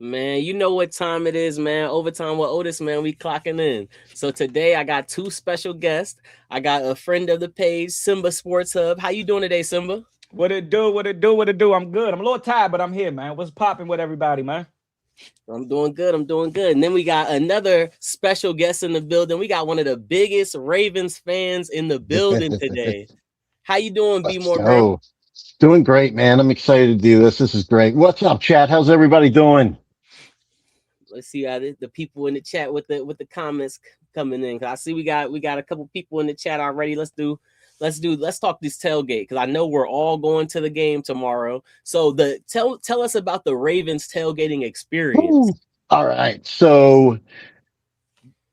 Man, you know what time it is, man. Overtime with Otis, man. We clocking in. So today I got two special guests. I got a friend of the page, Simba Sports Hub. How you doing today, Simba? What it do? What it do? What it do? I'm good. I'm a little tired, but I'm here, man. What's popping with everybody, man? I'm doing good. I'm doing good. And then we got another special guest in the building. We got one of the biggest Ravens fans in the building today. How you doing, B Let's More, bro? go. Doing great, man. I'm excited to do this. This is great. What's up, chat? How's everybody doing? Let's see how the people in the chat with the comments coming in. Cause I see we got a couple people in the chat already. Let's talk this tailgate because I know we're all going to the game tomorrow. So tell us about the Ravens tailgating experience. Woo. All right. So,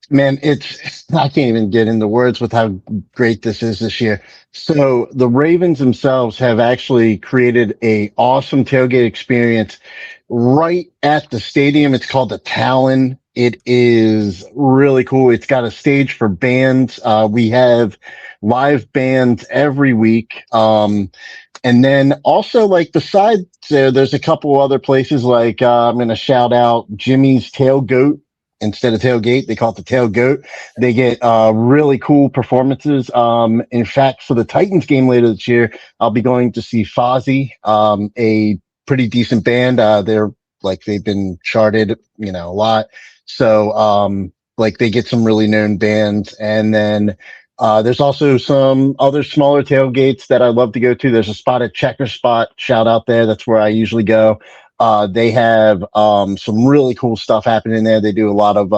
man, I can't even get into words with how great this is this year. So the Ravens themselves have actually created a awesome tailgate experience right at the stadium. It's called the Talon. It is really cool. It's got a stage for bands. We have live bands every week. And then also like besides there's a couple other places like, I'm going to shout out Jimmy's Tailgoat. Instead of tailgate, they call it the tailgoat. They get really cool performances. In fact, for the Titans game later this year, I'll be going to see Fozzy, a pretty decent band. They've been charted, a lot. So like they get some really known bands. And then there's also some other smaller tailgates that I love to go to. There's a spot at Checker Spot, shout out there. That's where I usually go. They have some really cool stuff happening there. They do a lot of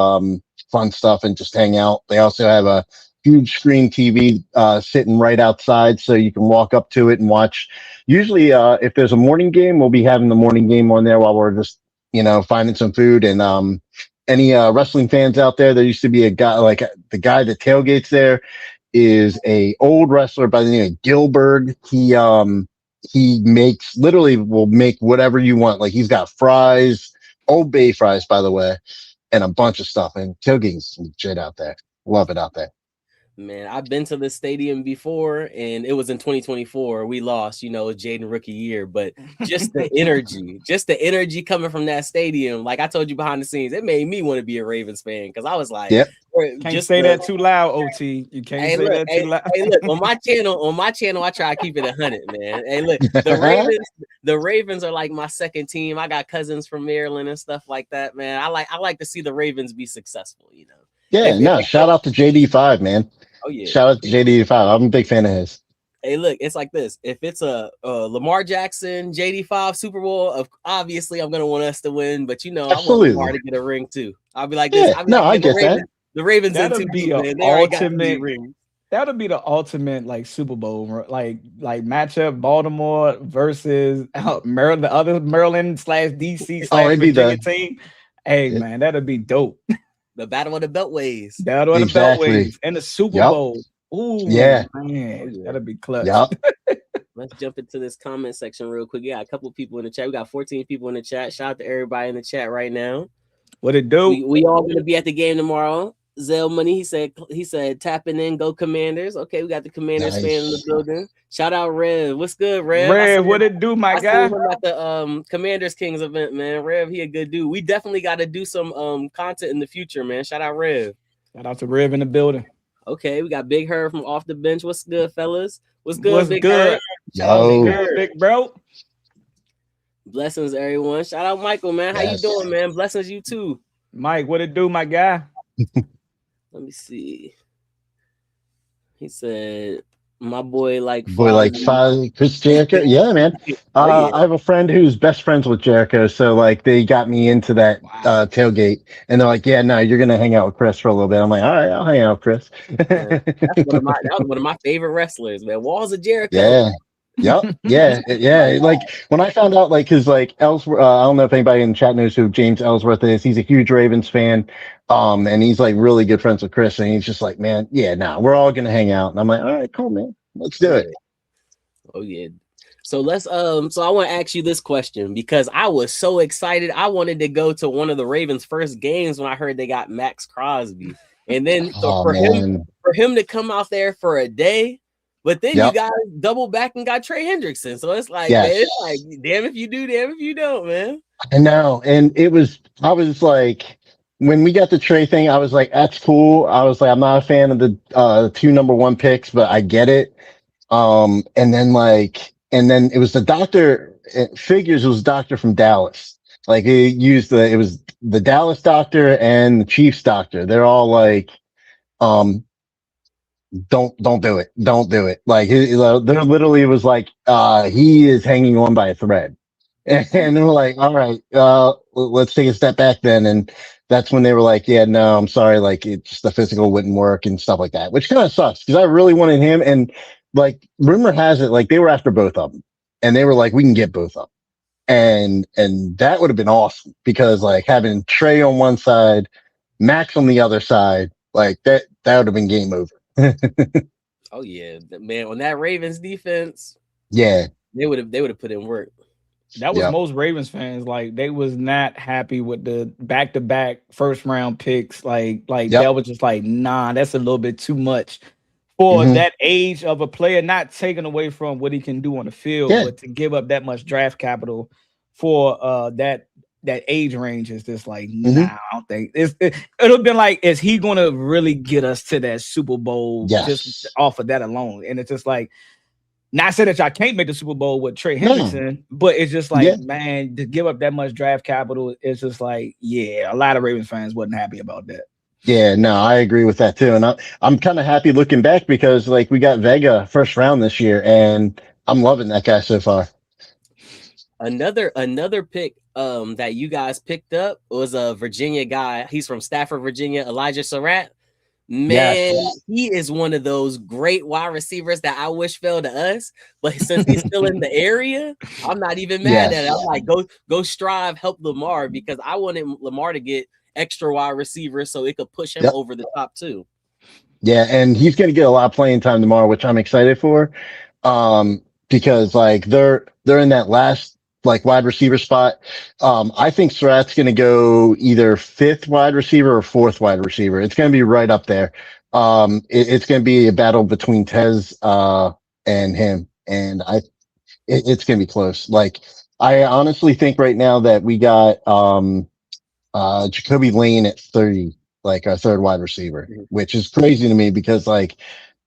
fun stuff and just hang out. They also have a huge screen TV sitting right outside, so you can walk up to it and watch. Usually, if there's a morning game, we'll be having the morning game on there while we're just finding some food. And any wrestling fans out there, there used to be a guy like the guy that tailgates there is a old wrestler by the name of Gilbert. He will make whatever you want. Like he's got fries, Old Bay fries, by the way, and a bunch of stuff. And tailgating's legit out there. Love it out there. Man, I've been to the stadium before, and it was in 2024. We lost, Jayden rookie year, but just the energy coming from that stadium, like I told you behind the scenes, it made me want to be a Ravens fan because I was like, yep. Can't say that too loud, OT. You can't say that too loud. Hey, look, on my channel, I try to keep it 100, man. Hey, look, the Ravens are like my second team. I got cousins from Maryland and stuff like that, man. I like to see the Ravens be successful, Yeah, shout out to JD5, man. Oh yeah, shout out to JD5. I'm a big fan of his. Hey, look, it's like this. If it's a Lamar Jackson JD5 Super Bowl, obviously I'm gonna want us to win. But I want Lamar to get a ring too. I'll be like this. I get that. The Ravens that'll in be an ultimate ring. That'll be the ultimate like Super Bowl like matchup. Baltimore versus Maryland, the other Maryland / DC / Virginia team. Hey man, that'll be dope. The battle of the Beltways. Battle of the Beltways and the Super Bowl. Ooh, yeah. Man, that'll be clutch. Yep. Let's jump into this comment section real quick. Yeah, a couple people in the chat. We got 14 people in the chat. Shout out to everybody in the chat right now. What it do? We all gonna be at the game tomorrow. Zell Money, he said tapping in, go Commanders. Okay, we got the Commanders fan in the building. Shout out Rev. What's good, Rev? Rev, what it do, my guy? I saw him at the Commanders Kings event, man. Rev, he a good dude. We definitely got to do some content in the future, man. Shout out Rev. Shout out to Rev in the building. Okay, we got Big Herb from Off the Bench. What's good, fellas? What's good, What's Big good? Herb? Big bro. Blessings, everyone. Shout out Michael, man. How you doing, man? Blessings, you too. Mike, what it do, my guy? Let me see. He said, "My boy like Chris Jericho." Yeah, man. I have a friend who's best friends with Jericho, so like they got me into that tailgate, and they're like, "Yeah, no, you're gonna hang out with Chris for a little bit." I'm like, "All right, I'll hang out with Chris." That was one of my favorite wrestlers, man. Walls of Jericho. Yeah. Yep. Yeah. Like when I found out, like, cause like Ellsworth, I don't know if anybody in the chat knows who James Ellsworth is. He's a huge Ravens fan. And he's like really good friends with Chris. And he's just like, man, we're all going to hang out. And I'm like, all right, cool, man. Let's do it. Oh yeah. So so I want to ask you this question because I was so excited. I wanted to go to one of the Ravens' first games when I heard they got Max Crosby. And then for him to come out there for a day. But then you guys double back and got Trey Hendrickson. So it's like, man, it's like, damn if you do, damn if you don't, man. I know. And I was like, when we got the Trey thing, I was like, that's cool. I was like, I'm not a fan of the 2 number 1 picks, but I get it. And then it was the doctor, it figures it was doctor from Dallas. Like it was the Dallas doctor and the Chiefs doctor. They're all like, um, don't do it. Don't do it. Like, there literally was like, he is hanging on by a thread. And they were like, all right, let's take a step back then. And that's when they were like, yeah, no, I'm sorry. Like, it's the physical wouldn't work and stuff like that, which kind of sucks because I really wanted him. And like, rumor has it, like, they were after both of them and they were like, we can get both of them. And that would have been awesome because like having Trey on one side, Max on the other side, like that would have been game over. Oh yeah, man, on that Ravens defense, Yeah, they would have put in work. That was most Ravens fans. Like they was not happy with the back-to-back first round picks. That was just like, nah, that's a little bit too much for that age of a player, not taken away from what he can do on the field, but to give up that much draft capital for that age range is just like, nah, I don't think it'll have been like, is he gonna really get us to that Super Bowl just off of that alone? And it's just like, not say that y'all can't make the Super Bowl with Trey Hendrickson, but it's just like, man, to give up that much draft capital, it's just like, yeah, a lot of Ravens fans wasn't happy about that. Yeah, no, I agree with that too. And I'm kind of happy looking back because like we got Vega first round this year and I'm loving that guy so far. Another pick that you guys picked up was a Virginia guy. He's from Stafford, Virginia, Elijah Surratt. Man, he is one of those great wide receivers that I wish fell to us. But since he's still in the area, I'm not even mad at it. I'm like, go strive, help Lamar, because I wanted Lamar to get extra wide receivers so it could push him over the top too. Yeah, and he's going to get a lot of playing time tomorrow, which I'm excited for. Because like they're in that last like wide receiver spot. I think Surratt's going to go either 5th wide receiver or 4th wide receiver. It's going to be right up there. It's going to be a battle between Tez and him, and it's going to be close. Like I honestly think right now that we got Jacoby Lane at 30, like our 3rd wide receiver, which is crazy to me because like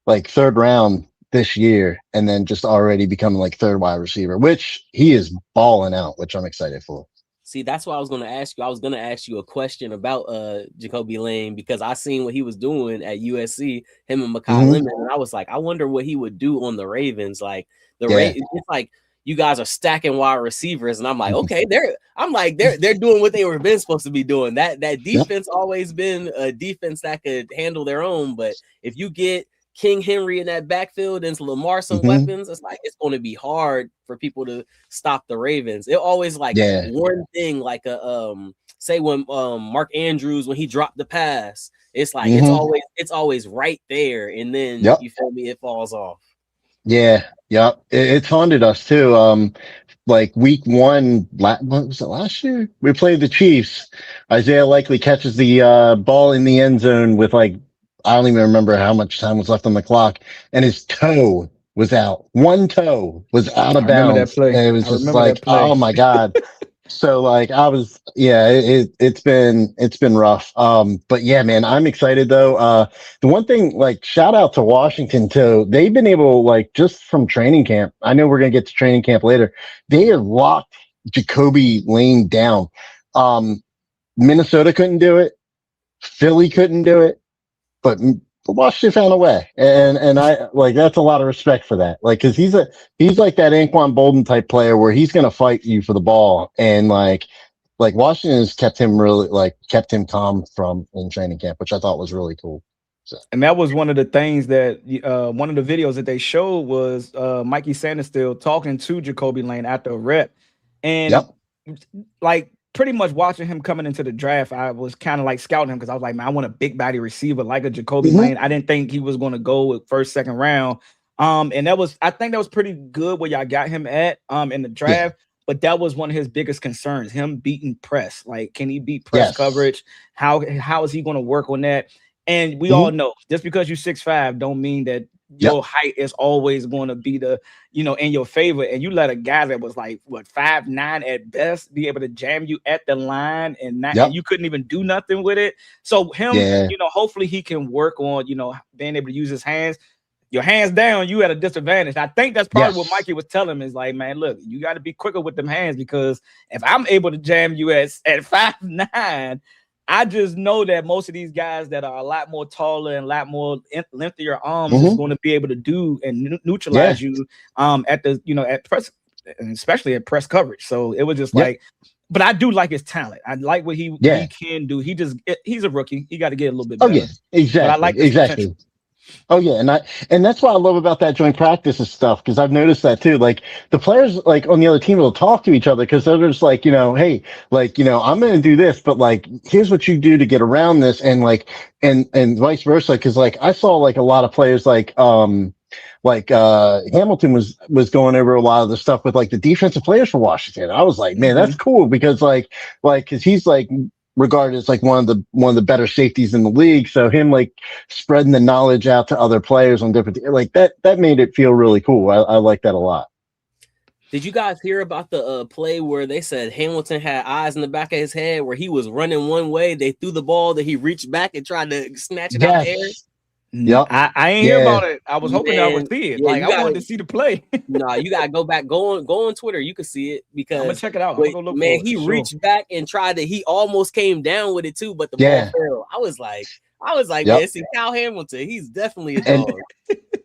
3rd round this year and then just already becoming like 3rd wide receiver, which he is balling out, which I'm excited for. See, that's what I was going to ask you. I was going to ask you a question about Jacoby Lane because I seen what he was doing at USC, him and Mekhi Lemon, and I was like, I wonder what he would do on the Ravens. Like Ravens, it's like you guys are stacking wide receivers, and I'm like, okay, they're doing what they were been supposed to be doing. That defense always been a defense that could handle their own, but if you get King Henry in that backfield and Lamar some weapons, it's like it's going to be hard for people to stop the Ravens. It always like one thing, like a say when Mark Andrews when he dropped the pass, it's like it's always right there, and then you feel me, it falls off. It's haunted us too. Like week 1, what was it last year? We played the Chiefs. Isaiah Likely catches the ball in the end zone with like, I don't even remember how much time was left on the clock, and his toe was out. One toe was out of bounds. And it was just like, oh my God. So like I was, it's been rough. But yeah, man, I'm excited though. The one thing, like shout out to Washington too. They've been able, like just from training camp, I know we're going to get to training camp later. They have locked Jacoby Lane down. Minnesota couldn't do it. Philly couldn't do it. But Washington found a way, and I like that's a lot of respect for that. Like, because he's like that Anquan Bolden type player where he's gonna fight you for the ball, and like Washington has kept him calm from in training camp, which I thought was really cool. So. And that was one of the things that one of the videos that they showed was Mikey Sanders still talking to Jacoby Lane after a rep, and like. Pretty much watching him coming into the draft, I was kind of like scouting him because I was like, man, I want a big body receiver like a Jacoby Lane. I didn't think he was going to go with 1st, 2nd round. And I think that was pretty good where y'all got him at in the draft. But that was one of his biggest concerns, him beating press. Like, can he beat press coverage? How is he going to work on that? And we all know just because you're 6'5" don't mean that your height is always going to be in your favor. And you let a guy that was like 5'9" at best be able to jam you at the line and you couldn't even do nothing with it. So him, hopefully he can work on, being able to use his hands. Your hands down, you at a disadvantage. I think that's probably what Mikey was telling him is like, man, look, you got to be quicker with them hands, because if I'm able to jam you at 5'9", I just know that most of these guys that are a lot more taller and a lot more lengthier arms is going to be able to do and neutralize you at the at press, especially at press coverage. So it was just like, but I do like his talent. I like what he can do. He's a rookie. He got to get a little bit better. Oh yeah, exactly. But I like this potential. Oh yeah, and that's what I love about that joint practice and stuff, because I've noticed that too. Like the players like on the other team will talk to each other because they're just like, hey, like I'm going to do this, but like here's what you do to get around this, and like and vice versa. Because like I saw like a lot of players like Hamilton was going over a lot of the stuff with like the defensive players for Washington. I was like, man, that's cool, because because he's like regarded as like one of the better safeties in the league. So him like spreading the knowledge out to other players on different, like that made it feel really cool. I like that a lot. Did you guys hear about the play where they said Hamilton had eyes in the back of his head where he was running one way, they threw the ball, that he reached back and tried to snatch it out the air? Yep. I ain't hear about it. I was hoping I would see it. Yeah, like I wanted to see the play. No, you gotta go back. Go on Twitter. You can see it, because I'm gonna check it out. I'm gonna look man, he reached back and tried to. He almost came down with it too, but the ball fell. I was like, man, see Cal Hamilton. He's definitely a dog.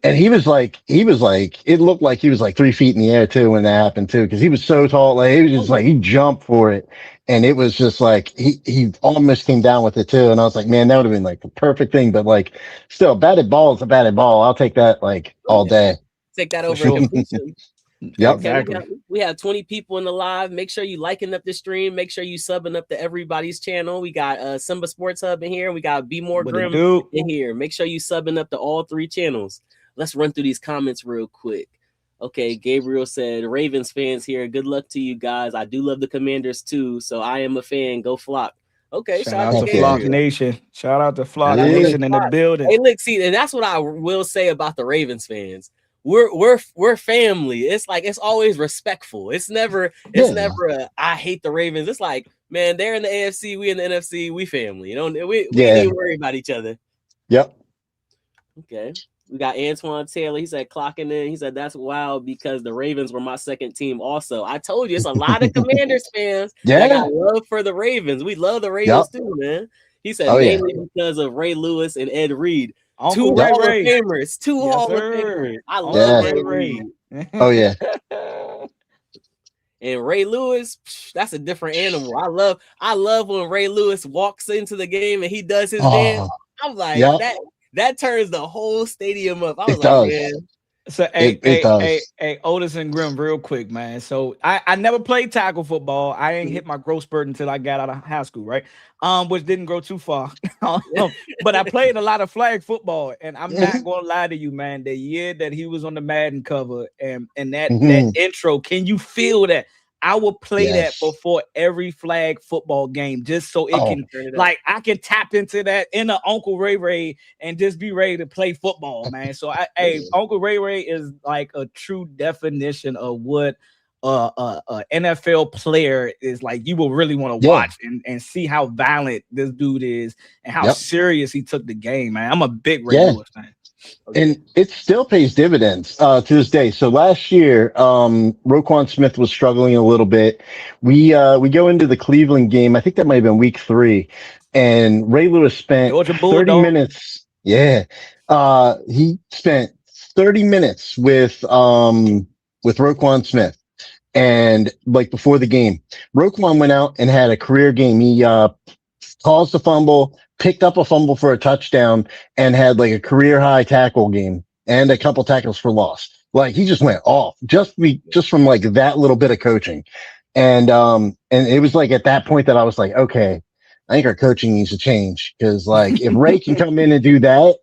And he was like, it looked like he was like 3 feet in the air too when that happened too, because he was so tall. Like he was just like, he jumped for it, and it was just like he almost came down with it too. And I was like, man, that would have been like the perfect thing. But like, still, batted ball is a batted ball. I'll take that like all day. Take that over completion. Yep, exactly. We have 20 people in the live. Make sure you liking up the stream. Make sure you subbing up to everybody's channel. We got Simba Sports Hub in here. We got Be More Grim in here. Make sure you subbing up to all 3 channels. Let's run through these comments real quick. Okay, Gabriel said, Ravens fans here. Good luck to you guys. I do love the Commanders too, so I am a fan. Go Flock. Okay, shout out to Flock Nation. Shout out to Flock Nation in the building. Hey, look, see, and that's what I will say about the Ravens fans. We're family. It's like it's always respectful. It's never a I hate the Ravens. It's like, man, they're in the AFC, we in the NFC, we family. We need to worry about each other. Yep. Okay. We got Antoine Taylor. He said clocking in. He said that's wild because the Ravens were my second team also. I told you it's a lot of Commanders fans that got love for the Ravens. We love the Ravens too, man. He said mainly because of Ray Lewis and Ed Reed. Two Hall of Famers. Two Hall of Famers. I love Ed Reed. Oh yeah. And Ray Lewis, that's a different animal. I love when Ray Lewis walks into the game and he does his dance. I'm like that turns the whole stadium up. I was like, man. So hey, Otis and Grim, real quick, man. So I never played tackle football. I ain't hit my growth spurt until I got out of high school, right? Which didn't go too far. But I played a lot of flag football, and I'm not gonna lie to you, man. The year that he was on the Madden cover and that intro, can you feel that? I will play that before every flag football game, just so it can, like, I can tap into that inner Uncle Ray Ray and just be ready to play football, man. So, Uncle Ray Ray is like a true definition of what a NFL player is like. You will really want to watch and see how violent this dude is and how serious he took the game, man. I'm a big Ray Lewis fan. Okay. And it still pays dividends to this day. So last year, Roquan Smith was struggling a little bit. We go into the Cleveland game. I think that might have been week 3, and Ray Lewis spent 30 minutes. Yeah, he spent 30 minutes with Roquan Smith, and like before the game, Roquan went out and had a career game. He caused a fumble, picked up a fumble for a touchdown, and had like a career high tackle game and a couple tackles for loss. Like he just went off just from like that little bit of coaching. And it was like at that point that I was like, okay, I think our coaching needs to change, because like if Ray can come in and do that,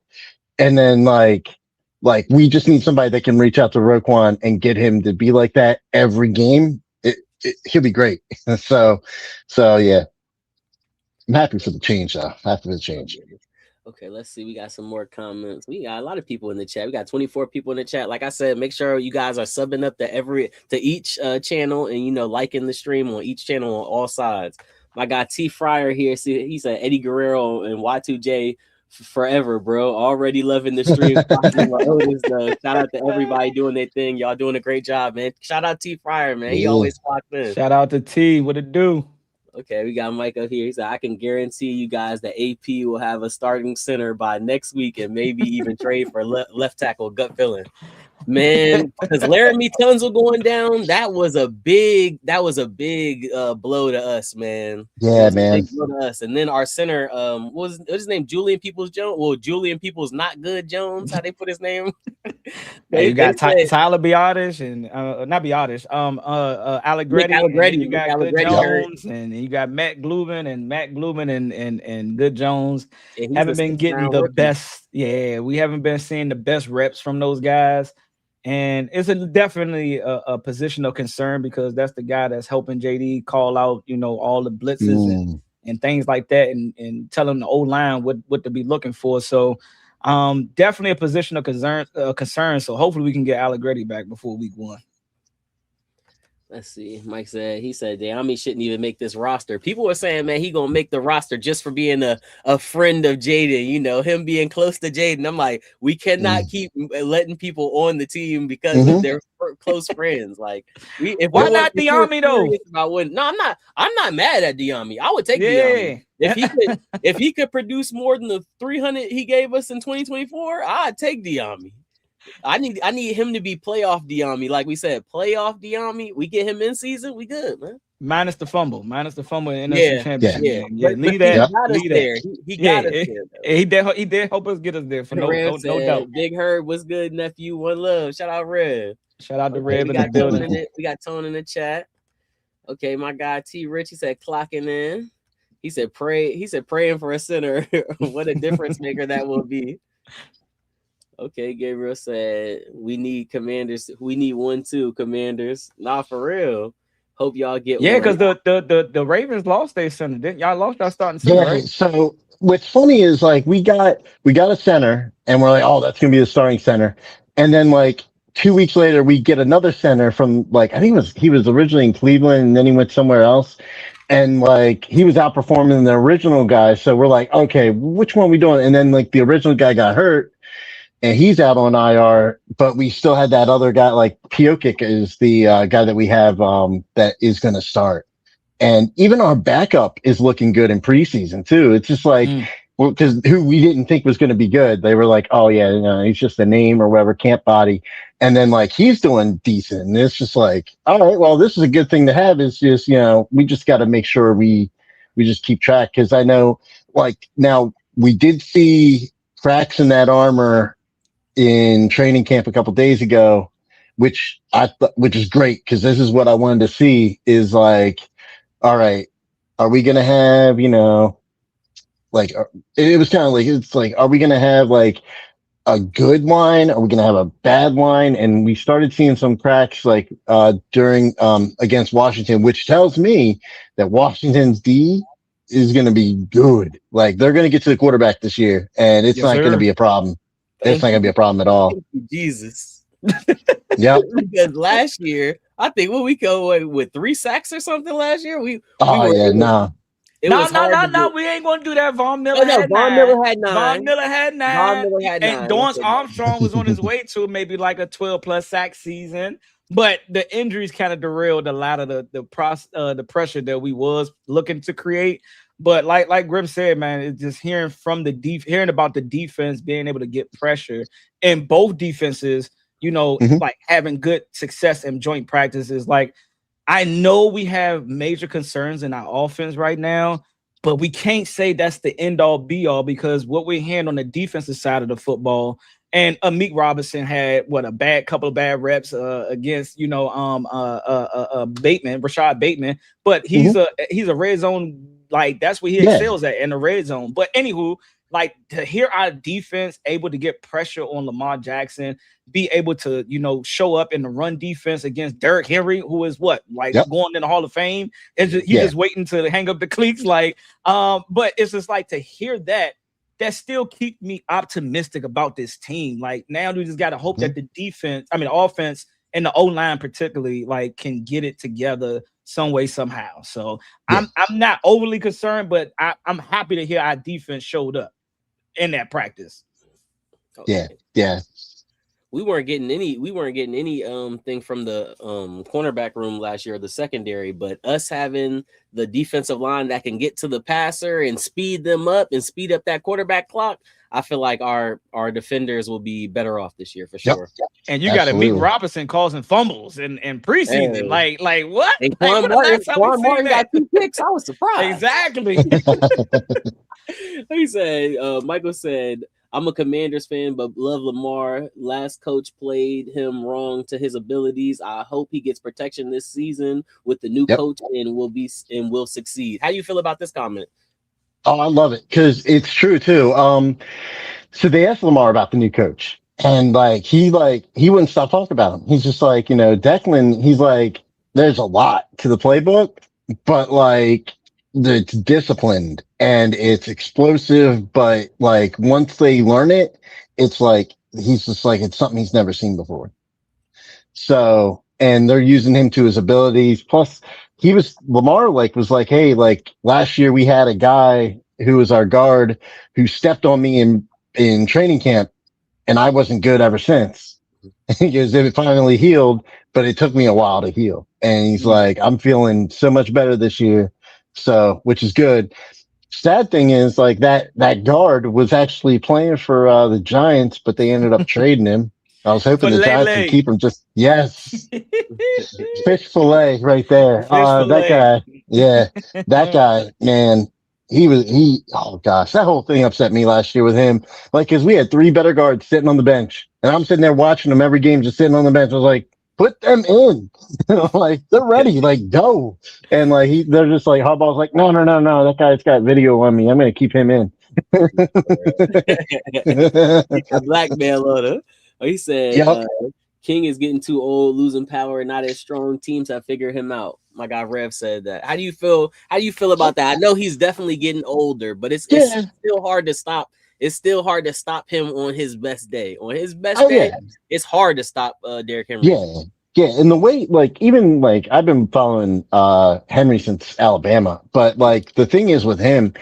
and then like we just need somebody that can reach out to Roquan and get him to be like that every game. He'll be great. So yeah. I'm happy for the change, though. Happy for the change. Okay, let's see. We got some more comments. We got a lot of people in the chat. We got 24 people in the chat. Like I said, make sure you guys are subbing up to each channel and liking the stream on each channel on all sides. My guy T Fryer here. See, he said Eddie Guerrero and Y2J forever, bro. Already loving the stream. Shout out to everybody doing their thing. Y'all doing a great job, man. Shout out T Fryer, man. He always clocked in. Shout out to T. What it do? Okay, we got Mike up here. He said, I can guarantee you guys that AP will have a starting center by next week and maybe even trade for left tackle gut filling. Man, because Laramie Tunsil going down, that was a big blow to us, man. Yeah, man. Big blow to us. And then our center, what was his name? Julian Peoples Jones. Well, Julian Peoples Not Good Jones. How they put his name? You got Tyler Biotish and not Biotish, Allegretti. You got Good Jones, and you got Matt Glubin and Good Jones. Haven't been getting the best. Yeah, we haven't been seeing the best reps from those guys. And it's definitely a position of concern because that's the guy that's helping JD call out, all the blitzes and things like that, and telling the O-line what to be looking for. So definitely a position of concern. So hopefully we can get Allegretti back before week 1. Let's see. Mike said, Diami shouldn't even make this roster. People were saying, man, he gonna make the roster just for being a friend of Jayden, him being close to Jayden. I'm like, we cannot keep letting people on the team because they're close friends. Like, why not Diami though? No, I'm not mad at Diami. I would take Diami. If he could produce more than the 300 he gave us in 2024, I'd take Diami. I need him to be playoff Diami. Like we said, playoff Diami. We get him in season, we good, man. Minus the fumble in NFC Championship. Yeah. Leave that. He got us there. He did help us get us there for no doubt. Big Herb was good, nephew. One love. Shout out Red. Shout out to Red. We got Tone in the chat. Okay, my guy T Rich. He said clocking in. He said praying for a center. What a difference maker that will be. Okay, Gabriel said we need Commanders. We need 1-2 Commanders. Nah, for real. Hope y'all get one. Yeah, because the Ravens lost their center. Didn't y'all lost our starting center? Yeah. Right? So what's funny is like we got a center, and we're like, oh, that's gonna be the starting center, and then like 2 weeks later we get another center from like I think he was originally in Cleveland and then he went somewhere else. And like he was outperforming the original guy. So we're like, okay, which one are we doing? And then like the original guy got hurt. And he's out on IR, but we still had that other guy, like Piokic is the guy that we have that is going to start. And even our backup is looking good in preseason, too. It's just like, because who we didn't think was going to be good, they were like, oh, yeah, he's just a name or whatever, camp body. And then, like, he's doing decent. And it's just like, all right, well, this is a good thing to have. It's just, we just got to make sure we just keep track. Because I know, like, now we did see cracks in that armor in training camp a couple days ago, which is great because this is what I wanted to see is like, all right, are we going to have, like, it was kind of like, it's like, are we going to have like a good line? Are we going to have a bad line? And we started seeing some cracks like during against Washington, which tells me that Washington's D is going to be good. Like they're going to get to the quarterback this year and it's not going to be a problem. It's not gonna be a problem at all. Jesus. Yeah. Because last year, I think we go with 3 sacks or something last year. We ain't gonna do that. Von Miller had 9. And Dorrance Armstrong was on his way to maybe like a 12+ sack season. But the injuries kind of derailed a lot of the pressure that we was looking to create. But like Grim said, man, it's just hearing about the defense being able to get pressure and both defenses, like having good success in joint practices. Like I know we have major concerns in our offense right now, but we can't say that's the end all be all because what we're hearing on the defensive side of the football. And Amik Robinson had a couple of bad reps against Rashad Bateman, but he's a red zone. Like that's what he excels at in the red zone. But anywho, like to hear our defense able to get pressure on Lamar Jackson, be able to, show up in the run defense against Derrick Henry, who is going in the Hall of Fame. He's just waiting to hang up the cleats. Like, but it's just like to hear that that still keep me optimistic about this team. Like now we just got to hope that the offense and the O-line particularly like can get it together some way, somehow. So I'm not overly concerned, but I'm happy to hear our defense showed up in that practice. Yeah. Yeah. We weren't getting any thing from the cornerback room last year, or the secondary, but us having the defensive line that can get to the passer and speed them up and speed up that quarterback clock, I feel like our defenders will be better off this year for sure. Yep. And you got to meet Robinson causing fumbles in preseason. Hey. Like what? And Quan Martin got 2 picks. I was surprised. Exactly. He said, Michael said, I'm a Commanders fan, but love Lamar. Last coach played him wrong to his abilities. I hope he gets protection this season with the new coach and will succeed. How do you feel about this comment? Oh, I love it because it's true too. So they asked Lamar about the new coach, and he wouldn't stop talking about him. He's just like, Declan. He's like, there's a lot to the playbook, but it's disciplined and it's explosive, but once they learn it, it's he's just it's something he's never seen before. So, and they're using him to his abilities. Plus Lamar was like, hey, last year we had a guy who was our guard who stepped on me in training camp and I wasn't good ever since. He goes, it finally healed, but it took me a while to heal. And he's like, I'm feeling so much better this year. So, which is good. Sad thing is that guard was actually playing for the Giants, but they ended up trading him. I was hoping the Giants would keep him. Fish fillet right there. That guy. Yeah. That guy, man, oh gosh, that whole thing upset me last year with him. Cause we had 3 better guards sitting on the bench and I'm sitting there watching them every game, just sitting on the bench. I was like, put them in. They're ready. Go. And they're just Harbaugh's like, no. That guy's got video on me. I'm going to keep him in. Blackmail on him. He said, King is getting too old, losing power, not as strong. Teams have figured him out. My guy Rev said that. How do you feel about that? I know he's definitely getting older, but it's still hard to stop. It's still hard to stop him on his best day. On his best day, it's hard to stop Derrick Henry. Yeah. And the way, even I've been following Henry since Alabama, but the thing is with him,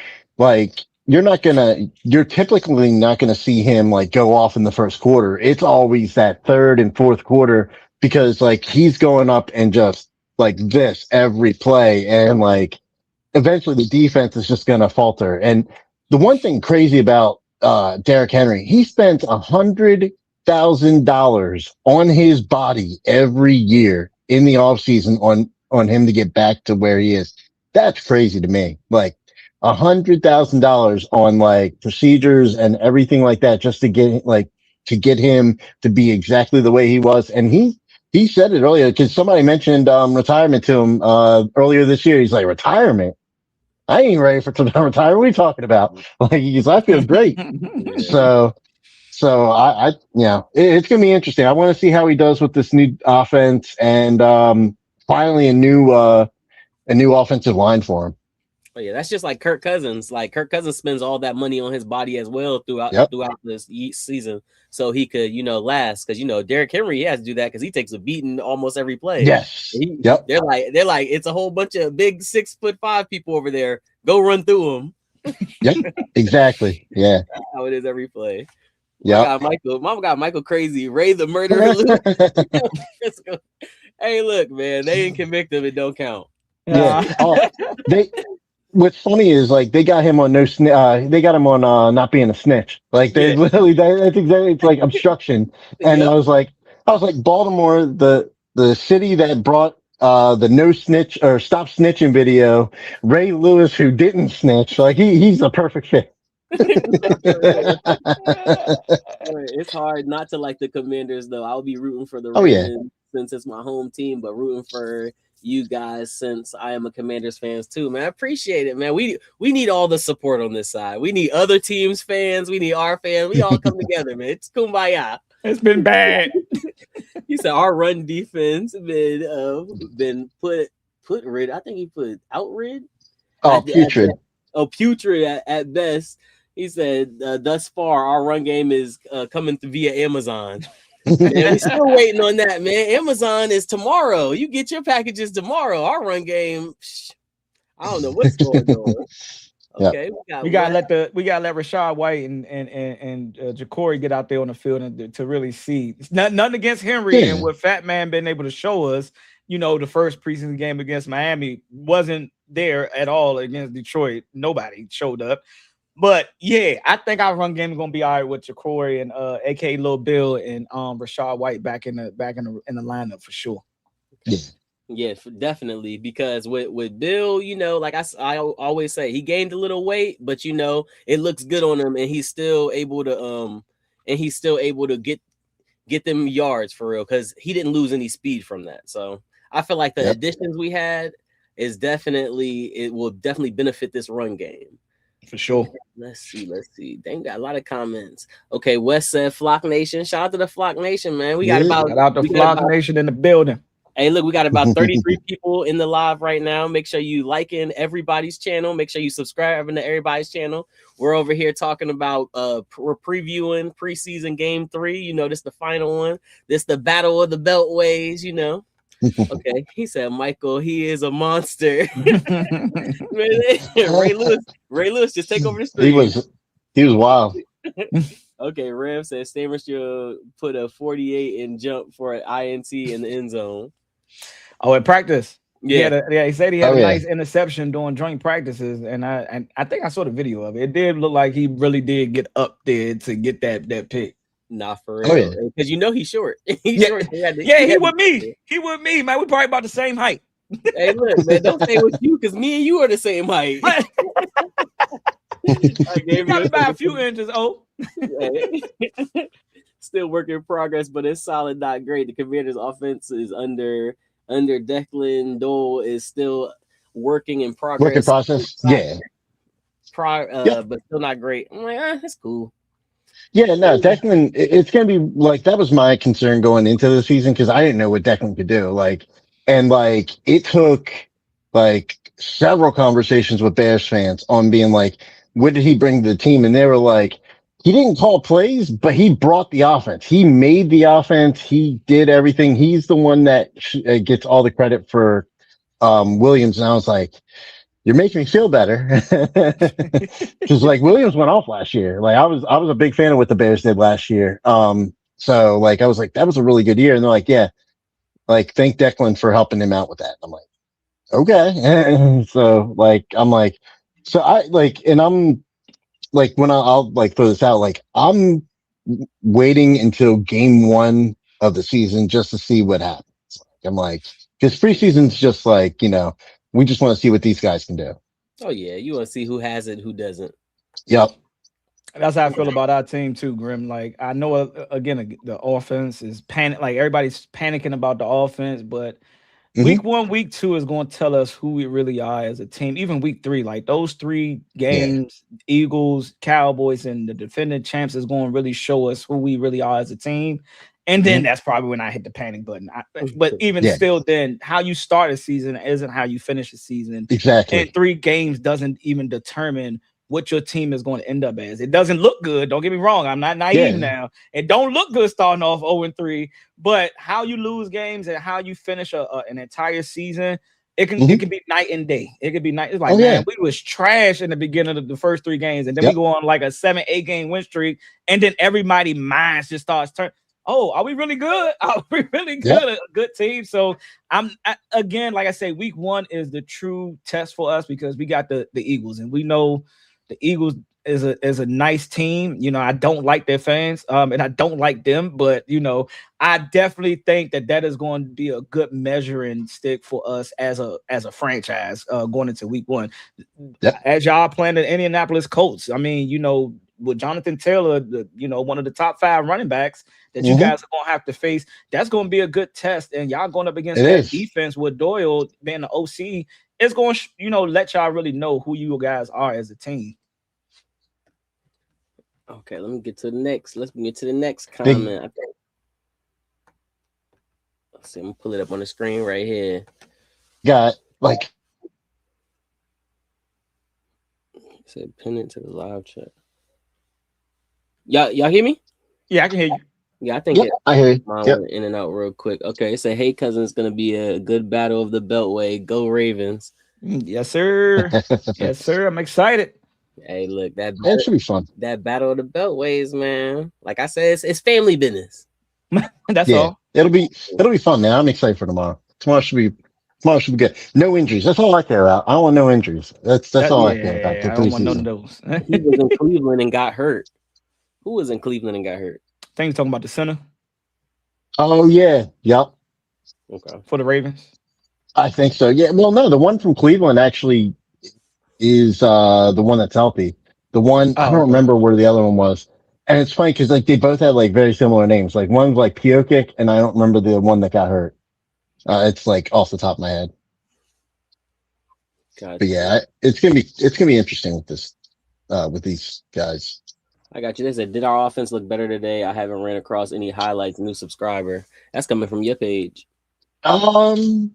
you're typically not gonna see him go off in the first quarter. It's always that third and fourth quarter because he's going up and just this every play, and eventually the defense is just gonna falter. And the one thing crazy about Derrick Henry, he spends $100,000 on his body every year in the offseason on him to get back to where he is. That's crazy to me. $100,000 on procedures and everything like that just to get him to be exactly the way he was. And he said it earlier because somebody mentioned retirement to him earlier this year. He's like, retirement? I ain't ready for retirement. What are you talking about? I feel great. So I it's going to be interesting. I want to see how he does with this new offense and finally a new offensive line for him. Oh yeah, that's just like Kirk Cousins. Kirk Cousins spends all that money on his body as well throughout this season, so he could last. Because Derrick Henry, he has to do that because he takes a beating almost every play. Yes. They're like it's a whole bunch of big 6'5" people over there. Go run through them. Yep. Exactly. Yeah. That's how it is every play. Yeah. Mama got Michael crazy. Ray the murderer. Hey, look, man, they didn't convict him. It don't count. Yeah. What's funny is they got him on they got him on not being a snitch. They literally that's exactly, it's obstruction. And I was like Baltimore, the city that brought the no snitch or stop snitching video, Ray Lewis who didn't snitch, he's a perfect fit. It's hard not to like the Commanders though. I'll be rooting for the Ravens since it's my home team, but rooting for you guys since I am a Commanders fans too, man. I appreciate it, man. We need all the support on this side. We need other teams fans. We need our fans. We all come together, man. It's kumbaya. It's been bad. He said our run defense been put rid. I think he put outrid. Oh, putrid. Putrid at best. He said, thus far, our run game is coming through via Amazon. Man, we still waiting on that, man. Amazon is tomorrow. You get your packages tomorrow. Our run game, I don't know what's going on. Okay, we gotta let Rachaad White and Ja'Cory get out there on the field and to really see. It's nothing against Henry and what Fat Man been able to show us. You know, the first preseason game against Miami wasn't there at all against Detroit. Nobody showed up. But yeah, I think our run game is gonna be all right with Ja'Cory and aka Lil Bill and Rachaad White back in the lineup for sure. Yeah, definitely. Because with Bill, you know, like I always say, he gained a little weight, but you know, it looks good on him, and he's still able to get them yards for real, because he didn't lose any speed from that. So I feel like the additions we had will definitely benefit this run game. For sure. Let's see. They got a lot of comments. Okay, Wes said Flock Nation. Shout out to the Flock Nation, man. Shout out to Flock Nation in the building. Hey, look, we got about 33 people in the live right now. Make sure you liking everybody's channel. Make sure you subscribing to everybody's channel. We're over here talking about we're previewing preseason game 3. You know, this the final one. This the battle of the Beltways, you know. Okay, he said, Michael, he is a monster. Ray Lewis, just take over the stream. He was wild. Okay, Rev said Stammer should put a 48 and jump for an INT in the end zone. Oh, at practice. He said he had a nice interception during joint practices, and I think I saw the video of it. It did look like he really did get up there to get that pick. Nah, for real. Because you know he's short. Short. He with me. He with me, man. We probably about the same height. Hey, look, man, don't say with you, because me and you are the same height. You got about a few inches. Still work in progress, but it's solid, not great. The Commanders' offense is under Declan. Dole is still working in progress. Work in process. But still not great. I'm like, it's cool. Yeah, no, Declan, it's going to be like, that was my concern going into the season, because I didn't know what Declan could do. It took several conversations with Bears fans on being like, what did he bring to the team? And they were like, he didn't call plays, but he brought the offense. He made the offense. He did everything. He's the one that gets all the credit for Williams. And I was like, you're making me feel better, because Williams went off last year. I was a big fan of what the Bears did last year. So I was like, that was a really good year. And they're like, yeah, thank Declan for helping him out with that. I'm like, okay. So I'm like, so I and I'm when I'll throw this out, I'm waiting until game 1 of the season just to see what happens. I'm like, because preseason's just we just want to see what these guys can do. Oh yeah, you want to see who has it, who doesn't. Yep. That's how I feel about our team too, Grim. I know again the offense is everybody's panicking about the offense, but week 1, week 2 is going to tell us who we really are as a team. Even week 3, those 3 games, Eagles, Cowboys, and the defending champs is going to really show us who we really are as a team. And then that's probably when I hit the panic button. But even still, then how you start a season isn't how you finish a season. Exactly. And 3 games doesn't even determine what your team is going to end up as. It doesn't look good. Don't get me wrong. I'm not naive now. It don't look good starting off 0-3. But how you lose games and how you finish an entire season, it can be night and day. It could be night. It's like, man, we was trash in the beginning of the first 3 games, and then we go on a 7-8 game win streak, and then everybody's minds just starts turning. Oh, are we really good? Are we really good? A good team. So again, like I say, week 1 is the true test for us, because we got the Eagles, and we know the Eagles is a nice team. I don't like their fans, and I don't like them, but I definitely think that is going to be a good measuring stick for us as a franchise going into week 1. As y'all playing the Indianapolis Colts, I mean, with Jonathan Taylor, one of the top 5 running backs that you guys are going to have to face, that's going to be a good test. And y'all going up against that defense with Doyle being the OC, it's going to, let y'all really know who you guys are as a team. Okay, let's get to the next comment. Let's see, I'm going to pull it up on the screen right here. Got said pin it to the live chat. Y'all hear me? Yeah, I can hear you. Yeah, I think I hear you. Mine went in and out real quick. Okay, so hey, cousin, it's gonna be a good battle of the Beltway. Go Ravens! Yes, sir. Yes, sir. I'm excited. Hey, look It should be fun. that battle of the Beltways, man. Like I said, it's family business. That's all. It'll be fun, man. I'm excited for tomorrow. Tomorrow should be good. No injuries. That's all I care about. I don't want no injuries. That's all I care about. I don't want none of those. He was in Cleveland and got hurt. Who was in Cleveland and got hurt? I think you're talking about the center. Oh yeah. Yep. Okay. For the Ravens. I think so. Yeah. Well, no, the one from Cleveland actually is the one that's healthy. The one I don't remember where the other one was. And it's funny because like they both had like very similar names. Like one's like Piokic, and I don't remember the one that got hurt. It's like off the top of my head. Gotcha. But yeah, it's gonna be interesting with this with these guys. I got you. They said, did our offense look better today? I haven't ran across any highlights. New subscriber. That's coming from your page. Did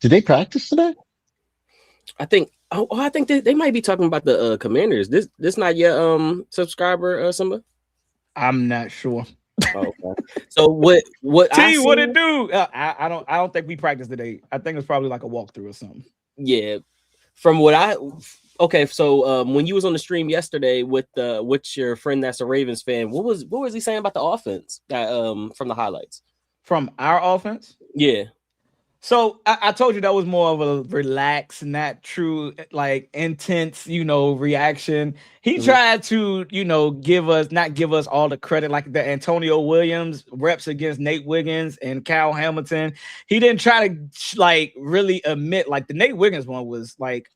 they practice today? I think. I think they might be talking about the Commanders. This not your subscriber, Simba? I'm not sure. Oh, okay. So what T, what it do? I don't think we practiced today. I think it's probably like a walkthrough or something. Yeah. From what okay, so when you was on the stream yesterday with your friend that's a Ravens fan, what was he saying about the offense from the highlights? From our offense? Yeah. So I told you that was more of a relaxed, not true, like intense, reaction. He tried to, not give us all the credit, like the Antonio Williams reps against Nate Wiggins and Kyle Hamilton. He didn't try to like really admit, like the Nate Wiggins one was like,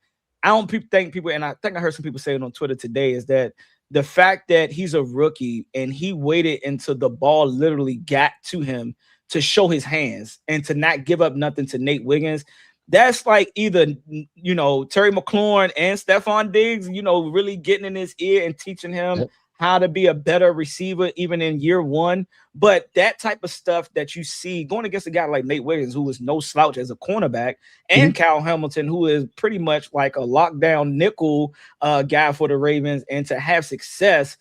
I don't think people, and I think I heard some people say it on Twitter today, is that the fact that he's a rookie and he waited until the ball literally got to him to show his hands and to not give up nothing to Nate Wiggins. That's like either, Terry McLaurin and Stefon Diggs, really getting in his ear and teaching him how to be a better receiver, even in year one. But that type of stuff that you see going against a guy like Nate Wiggins, who is no slouch as a cornerback, and Kyle Hamilton, who is pretty much like a lockdown nickel guy for the Ravens, and to have success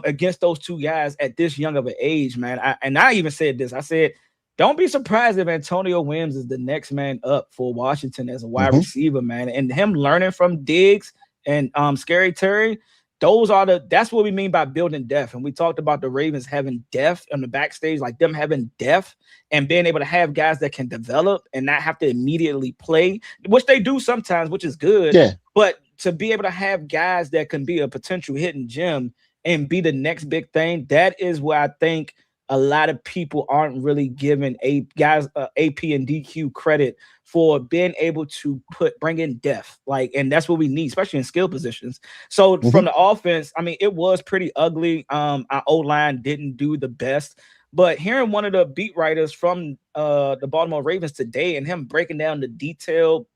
against those two guys at this young of an age, man. I even said this. I said, don't be surprised if Antonio Williams is the next man up for Washington as a wide receiver, man. And him learning from Diggs and Scary Terry, that's what we mean by building depth. And we talked about the Ravens having depth on the backstage, like them having depth and being able to have guys that can develop and not have to immediately play, which they do sometimes, which is good. Yeah. But to be able to have guys that can be a potential hidden gem and be the next big thing, that is where I think a lot of people aren't really giving guys AP and DQ credit for being able to bring in depth, and that's what we need, especially in skill positions. So from the offense, I mean, it was pretty ugly. Our O-line didn't do the best, but hearing one of the beat writers from the Baltimore Ravens today and him breaking down the detailed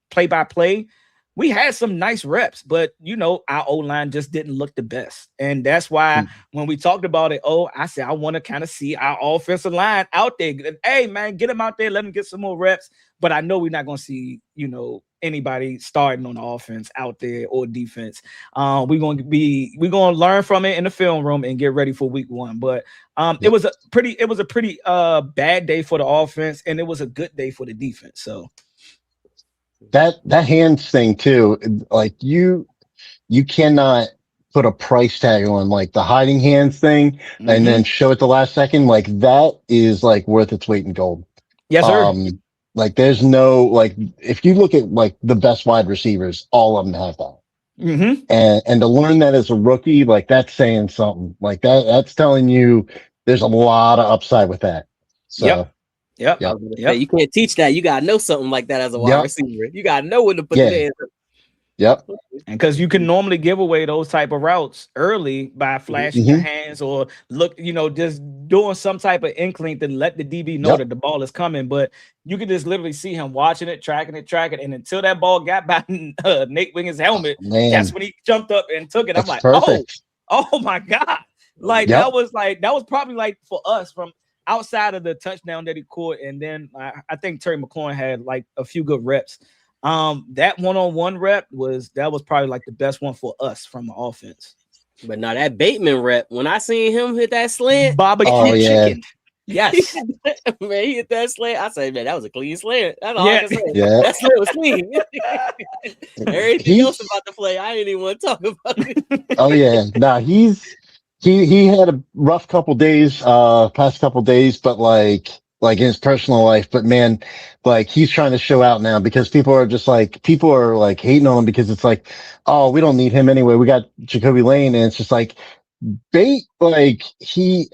play-by-play, we had some nice reps, but our O-line just didn't look the best. And that's why when we talked about it, I said, I want to kind of see our offensive line out there. Hey man, get them out there, let them get some more reps. But I know we're not going to see, anybody starting on the offense out there or defense. We're going to learn from it in the film room and get ready for week one. But it was a pretty bad day for the offense, and it was a good day for the defense. So that hands thing too, like you cannot put a price tag on like the hiding hands thing and then show it the last second. Like that is like worth its weight in gold. Yes, sir. Like there's no, like, if you look at like the best wide receivers, all of them have that. And to learn that as a rookie, like that's saying something. Like that's telling you there's a lot of upside with that. So Yep. You can't teach that. You gotta know something like that as a wide receiver. You gotta know when to put it in. Yep. And because you can normally give away those type of routes early by flashing your hands or look, just doing some type of inkling to let the DB know that the ball is coming. But you can just literally see him watching it, tracking it. And until that ball got by Nate Wiggins' helmet, that's when he jumped up and took it. I'm like, perfect. Oh my God. That was probably like for us from outside of the touchdown that he caught. And then I think Terry McLaurin had like a few good reps. That one-on-one rep was probably like the best one for us from the offense. But now that Bateman rep, when I seen him hit that slant, barbecue chicken. Yes. Man, he hit that slant. I said, man, that was a clean slant. That's all Yeah. I can say. Yeah. That slant was clean. Everything else about the play, I didn't even want to talk about it. Oh yeah. Nah, he had a rough couple days, past couple days, but like in his personal life. But man, like he's trying to show out now because people are hating on him because it's like, oh, we don't need him anyway. We got Jacoby Lane, and it's just like Bate, like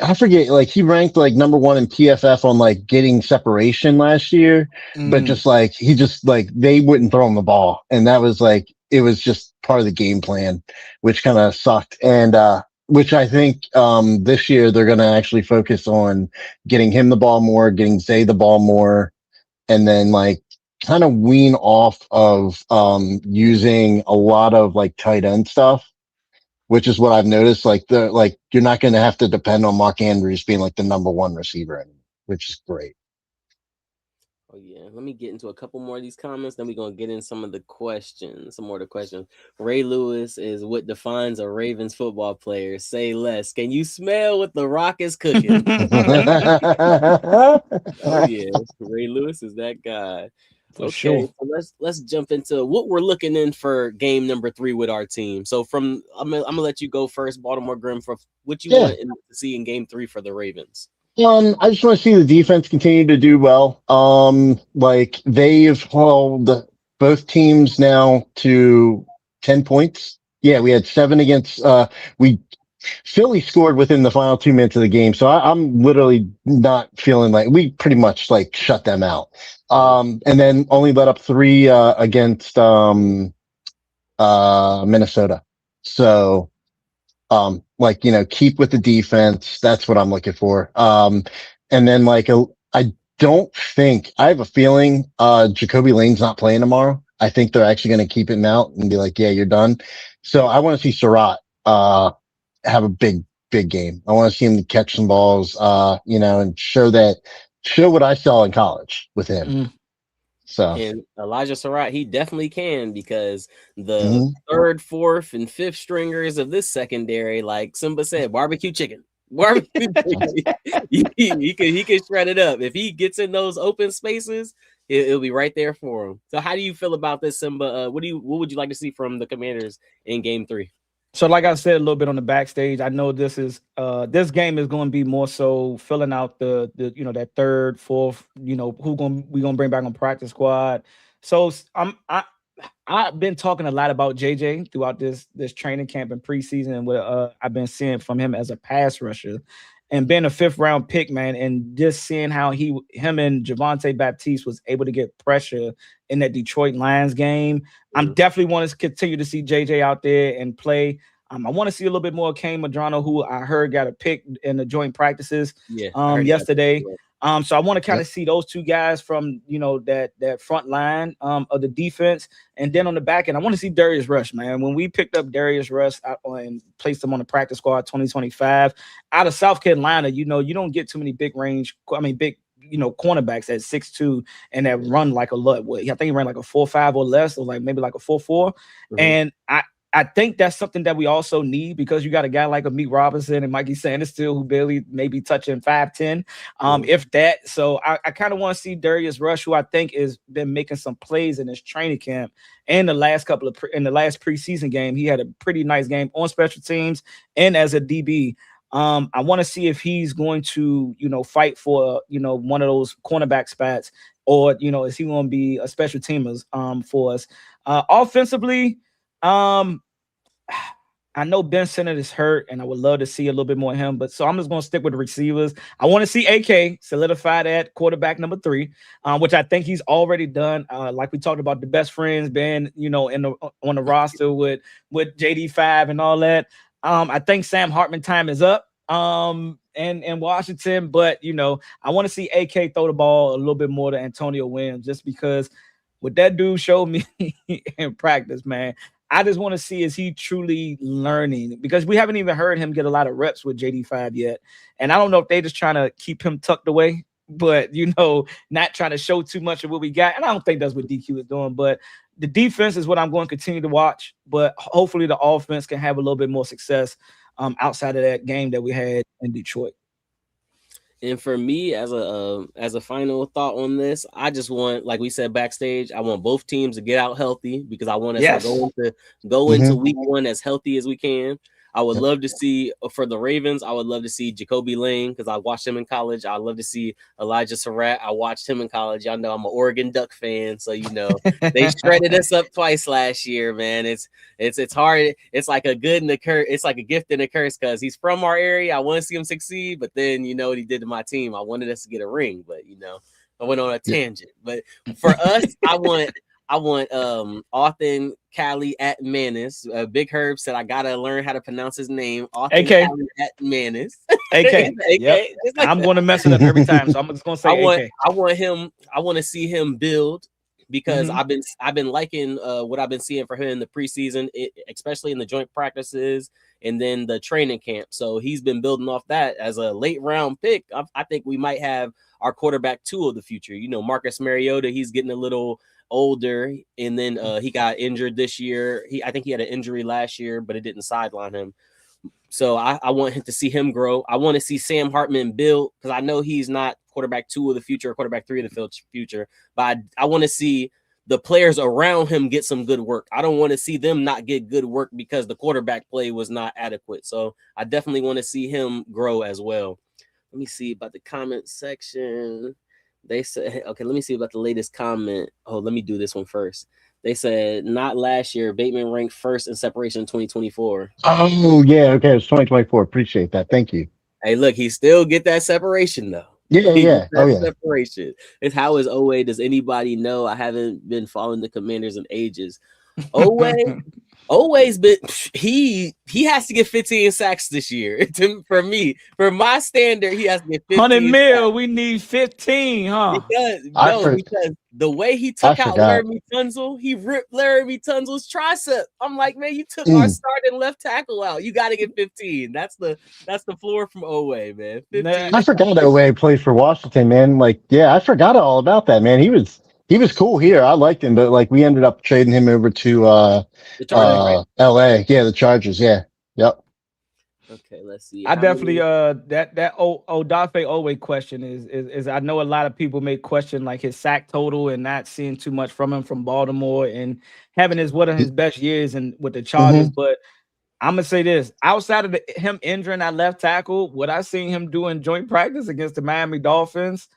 I forget, like he ranked like number 1 in PFF on like getting separation last year, but just like he just like they wouldn't throw him the ball, and that was like it was just part of the game plan, which kind of sucked. And which I think this year they're going to actually focus on getting him the ball more, getting Zay the ball more, and then like kind of wean off of using a lot of like tight end stuff, which is what I've noticed. Like you're not going to have to depend on Mark Andrews being like the number 1 receiver anymore, which is great. Oh yeah, let me get into a couple more of these comments. Then we're gonna get in some more of the questions. Ray Lewis is what defines a Ravens football player. Say less. Can you smell what the Rock is cooking? Oh yeah, Ray Lewis is that guy. For sure. So let's jump into what we're looking in for game number 3 with our team. So I'm gonna let you go first, Baltimore Grim, for what you want to see in game 3 for the Ravens. I just want to see the defense continue to do well. Like they've held both teams now to 10 points. Yeah, we had 7 against Philly scored within the final 2 minutes of the game, so I'm literally not feeling like we pretty much like shut them out. And then only let up 3 against Minnesota. So like, keep with the defense. That's what I'm looking for. And then like I have a feeling Jacoby Lane's not playing tomorrow. I think they're actually going to keep him out and be like, yeah, you're done. So I want to see Surratt have a big game. I want to see him catch some balls, and show what I saw in college with him. So, and Elijah Surratt, he definitely can, because the 3rd, 4th, and 5th stringers of this secondary, like Simba said, barbecue chicken. He can shred it up. If he gets in those open spaces, it'll be right there for him. So how do you feel about this, Simba? What would you like to see from the Commanders in game 3? So like I said a little bit on the backstage, I know this game is going to be more so filling out the that 3rd, 4th, we gonna bring back on practice squad. So I've been talking a lot about JJ throughout this training camp and preseason, and what I've been seeing from him as a pass rusher, and being a 5th round pick, man, and just seeing how him and Javonte Baptiste was able to get pressure in that Detroit Lions game. I'm definitely want to continue to see JJ out there and play. I want to see a little bit more of Kane Madrano, who I heard got a pick in the joint practices yesterday. So I want to kind of see those 2 guys from that front line of the defense, and then on the back end, I want to see Darius Rush, man. When we picked up Darius Rush and placed him on the practice squad 2025 out of South Carolina, you don't get too many big cornerbacks at 6'2" and that run like a lot. I think he ran like a 4.5 or less, or like maybe like a 4.4. And I think that's something that we also need, because you got a guy like a Meek Robinson and Mikey Sanders still, who barely maybe touching 5'10", if that. So I kind of want to see Darius Rush, who I think has been making some plays in his training camp and the last preseason game. He had a pretty nice game on special teams and as a DB. I want to see if he's going to, fight for, one of those cornerback spots, or, is he going to be a special teamer for us? Offensively, I know Ben Sinnott is hurt, and I would love to see a little bit more of him. But so I'm just going to stick with the receivers. I want to see AK solidify that quarterback number 3, which I think he's already done. Like we talked about, the best friends being, on the roster with JD5 and all that. I think Sam Hartman time is up in Washington, but I want to see AK throw the ball a little bit more to Antonio Williams, just because what that dude showed me in practice, man. I just want to see, is he truly learning? Because we haven't even heard him get a lot of reps with JD5 yet. And I don't know if they're just trying to keep him tucked away, but, not trying to show too much of what we got. And I don't think that's what DQ is doing. But the defense is what I'm going to continue to watch, but hopefully the offense can have a little bit more success outside of that game that we had in Detroit. And for me, as a final thought on this, I just want, like we said backstage, I want both teams to get out healthy because I want us to go into week 1 as healthy as we can. I would love to see, for the Ravens, I would love to see Jacoby Lane because I watched him in college. I'd love to see Elijah Surratt. I watched him in college. Y'all know I'm an Oregon Duck fan, so they shredded us up twice last year, man. It's hard. It's like a good and a curse. It's like a gift and a curse because he's from our area. I want to see him succeed, but then you know what he did to my team. I wanted us to get a ring, but I went on a tangent. But for us, I want Authen Cali at Manis. Big Herb said I gotta learn how to pronounce his name. Authen Cali at Manis. AK. Yep. Like I'm gonna mess it up every time, so I'm just gonna say I want to see him build because I've been liking what I've been seeing for him in the preseason, especially in the joint practices and then the training camp. So he's been building off that as a late round pick. I think we might have our quarterback 2 of the future. Marcus Mariota, he's getting a little older, and then he got injured this year. I think he had an injury last year, but it didn't sideline him. So I want him to see him grow. I want to see Sam Hartman build because I know he's not quarterback 2 of the future or quarterback 3 of the future, but I want to see the players around him get some good work. I don't want to see them not get good work because the quarterback play was not adequate. So I definitely want to see him grow as well. Let me see about the comment section. They said, okay, let me see about the latest comment. Oh, let me do this one first. They said, not last year. Bateman ranked first in separation in 2024. Oh, yeah. Okay. It was 2024. Appreciate that. Thank you. Hey, look, he still get that separation, though. Yeah. Separation. It's how is Oway? Does anybody know? I haven't been following the Commanders in ages. Oway, always been he has to get 15 sacks this year. For my standard, he has to get 15 100 mil. We need 15, huh? Because the way he took out Laramie Tunzel, he ripped Laramie Tunzel's tricep. I'm like, man, you took our starting left tackle out. You got to get 15. That's the floor from Oway, man. 15. I forgot Oway played for Washington, man. Like, yeah, I forgot all about that, man. He was cool here. I liked him, but like we ended up trading him over to the Chargers, right? LA. Yeah, the Chargers. Yeah. Yep. Okay, let's see. I definitely that Odafe Oway question is I know a lot of people may question like his sack total and not seeing too much from him from Baltimore and having one of his best years and with the Chargers, but I'm gonna say this: outside of him injuring that left tackle, what I seen him do in joint practice against the Miami Dolphins,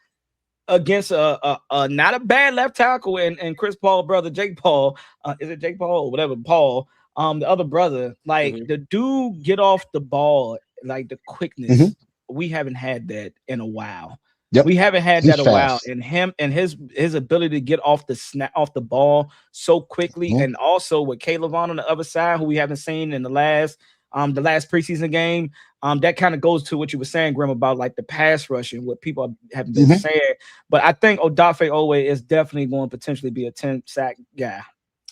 against a not a bad left tackle and Chris Paul brother Jake Paul, is it Jake Paul or whatever Paul, the other brother, like the dude get off the ball, like the quickness. We haven't had that in a while. Yep. We haven't had that in a while, and him and his ability to get off the ball so quickly, and also with Caleb on the other side, who we haven't seen in the last preseason game. That kind of goes to what you were saying, Grim, about like the pass rush and what people have been saying. But I think Odafe Oway is definitely going to potentially be a 10 sack guy.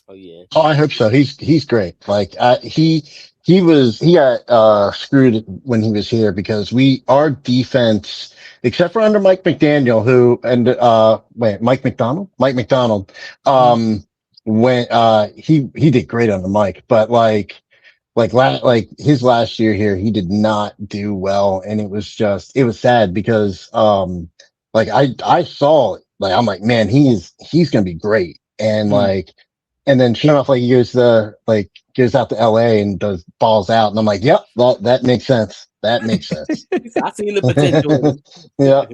Oh yeah. Oh, I hope so. He's great. Like he got screwed when he was here because our defense, except for under Mike McDaniel, Mike McDonald, when he did great on the mic, but like his last year here, he did not do well, and it was sad because I saw it, like I'm like, man, he's gonna be great, and and then sure enough, like he goes out to LA and does balls out, and I'm like, yep, that makes sense. That makes sense. I seen the potential. Yeah.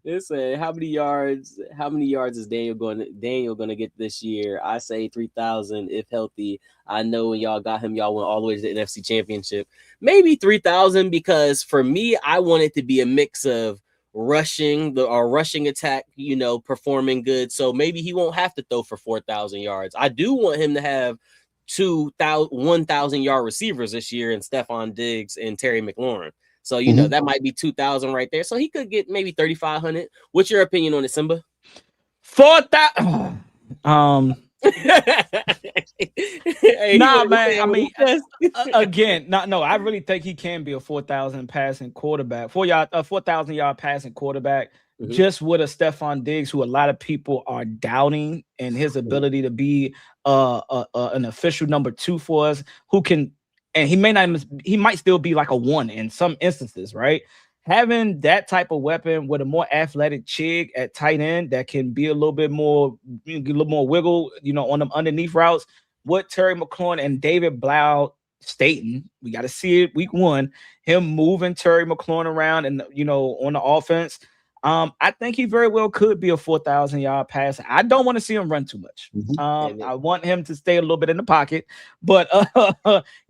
It said, how many yards is Daniel going to get this year? I say 3,000 if healthy. I know when y'all got him, y'all went all the way to the NFC Championship. Maybe 3,000 because for me, I want it to be a mix of rushing attack, performing good. So maybe he won't have to throw for 4,000 yards. I do want him to have 1,000 yard receivers this year in Stefon Diggs and Terry McLaurin. So, that might be 2,000 right there. So he could get maybe 3,500. What's your opinion on it, Simba? 4,000. Hey, man. I mean, again, no. I really think he can be a 4,000 passing quarterback, 4,000 yard passing quarterback. just with a Stefon Diggs, who a lot of people are doubting, and his ability to be an official number 2 for us, who can, and he might still be like a 1 in some instances, right? Having that type of weapon with a more athletic Chig at tight end that can be a little bit more, a little more wiggle, on them underneath routes. What Terry McLaurin and David Blough stating, we got to see it week 1, him moving Terry McLaurin around and on the offense. I think he very well could be a 4,000-yard passer. I don't want to see him run too much. I want him to stay a little bit in the pocket, but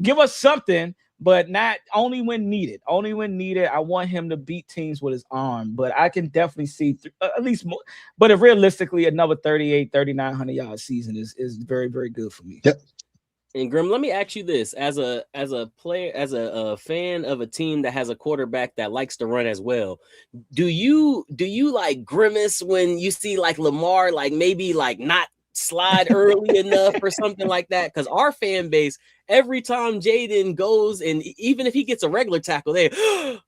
give us something, but not only when needed. Only when needed. I want him to beat teams with his arm, but I can definitely see at least more. But if realistically, another 3,900-yard season is very, very good for me. Yep. And Grim, let me ask you this: as a player, as a fan of a team that has a quarterback that likes to run as well, do you like grimace when you see like Lamar like maybe like not slide early enough or something like that? Because our fan base, every time Jayden goes, and even if he gets a regular tackle, the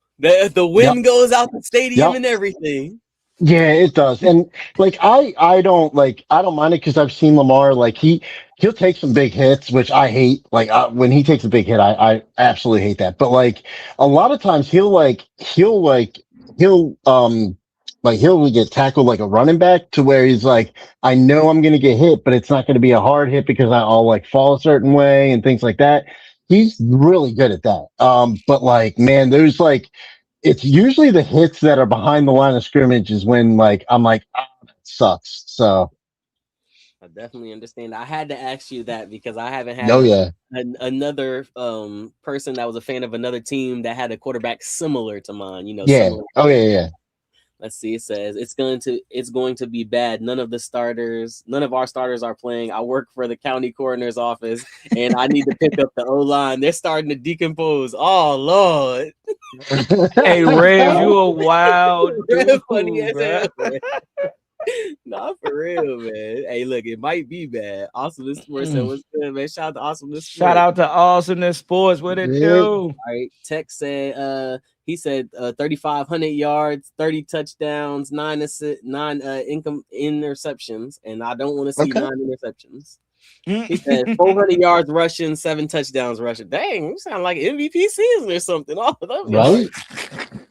wind goes out the stadium and everything. Yeah, it does. And like I don't mind it because I've seen Lamar, like he'll take some big hits, which I hate. Like when he takes a big hit, I absolutely hate that. But like a lot of times he'll get tackled like a running back to where he's like, I know I'm gonna get hit, but it's not gonna be a hard hit because I'll like fall a certain way and things like that. He's really good at that. But like, man, there's like, it's usually the hits that are behind the line of scrimmage is when like I'm like, that sucks. So I definitely understand. I had to ask you that because I haven't had another person that was a fan of another team that had a quarterback similar to mine. Similar. Oh yeah. Let's see. It says it's going to be bad. None of our starters are playing. I work for the county coroner's office, and I need to pick up the O-line. They're starting to decompose. Oh Lord! Hey Rev, you a wild dude, funny as hell. Nah, for real, man. Hey, look, it might be bad. Awesomeness Sports said, what's good, man? Shout out to Awesomeness Sports. Shout out to Awesomeness Sports. What it do? All right. Tech said, he said 3,500 yards, 30 touchdowns, 9 interceptions, and I don't want to see 9 interceptions. He said 400 yards rushing, 7 touchdowns rushing. Dang, you sound like MVP season or something. Oh, right.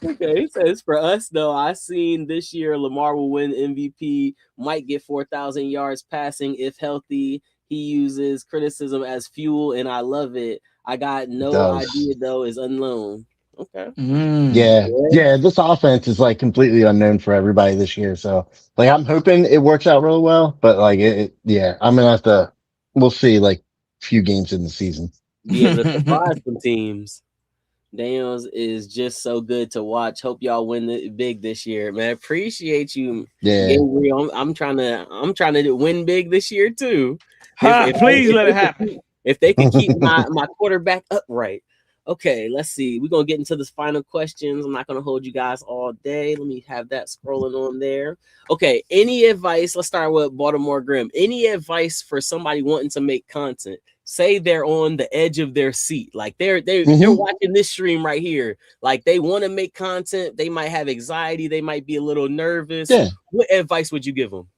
Okay, he says for us though, I seen this year Lamar will win MVP, might get 4,000 yards passing if healthy. He uses criticism as fuel, and I love it. I got no idea though, is unknown. Okay. Yeah. This offense is like completely unknown for everybody this year. So like I'm hoping it works out really well, but like I'm gonna have to. We'll see like a few games in the season. Be able to surprise some teams. Daniels is just so good to watch. Hope y'all win it big this year, man. Appreciate you. Yeah, I'm trying to win big this year too. Please let it happen. If they can keep my quarterback upright. Okay, let's see. We're gonna get into the final questions. I'm not gonna hold you guys all day. Let me have that scrolling on there. Okay, any advice? Let's start with Baltimore Grim. Any advice for somebody wanting to make content? Say they're on the edge of their seat, like they're watching this stream right here. Like they want to make content, they might have anxiety, they might be a little nervous. Yeah. What advice would you give them?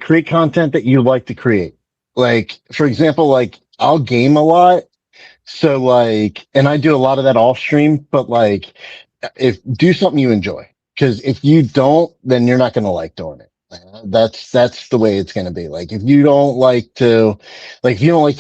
Create content that you like to create. Like, for example, like I'll game a lot. So like, and I do a lot of that off stream, but like do something you enjoy. Cause if you don't, then you're not going to like doing it. That's the way it's going to be. Like, if you don't like to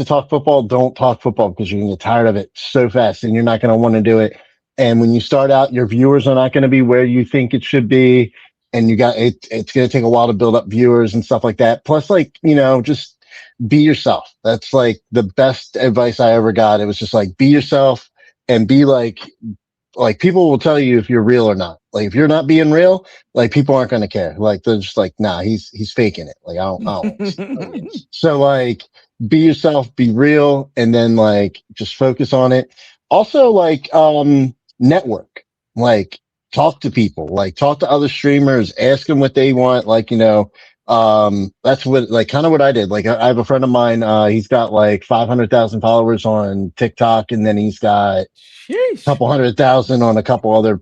talk football, don't talk football because you're going to get tired of it so fast and you're not going to want to do it. And when you start out, your viewers are not going to be where you think it should be. And it's going to take a while to build up viewers and stuff like that. Plus, like, just be yourself. That's like the best advice I ever got. It was just like, be yourself and be like people will tell you if you're real or not. Like if you're not being real, like people aren't going to care. Like they're just like, nah, he's faking it. Like I don't. So like be yourself, be real, and then like just focus on it. Also like network, like talk to people, like talk to other streamers, ask them what they want. Like, that's what like kind of what I did. Like I have a friend of mine, he's got like 500,000 followers on TikTok, and then he's got a couple 100,000 on a couple other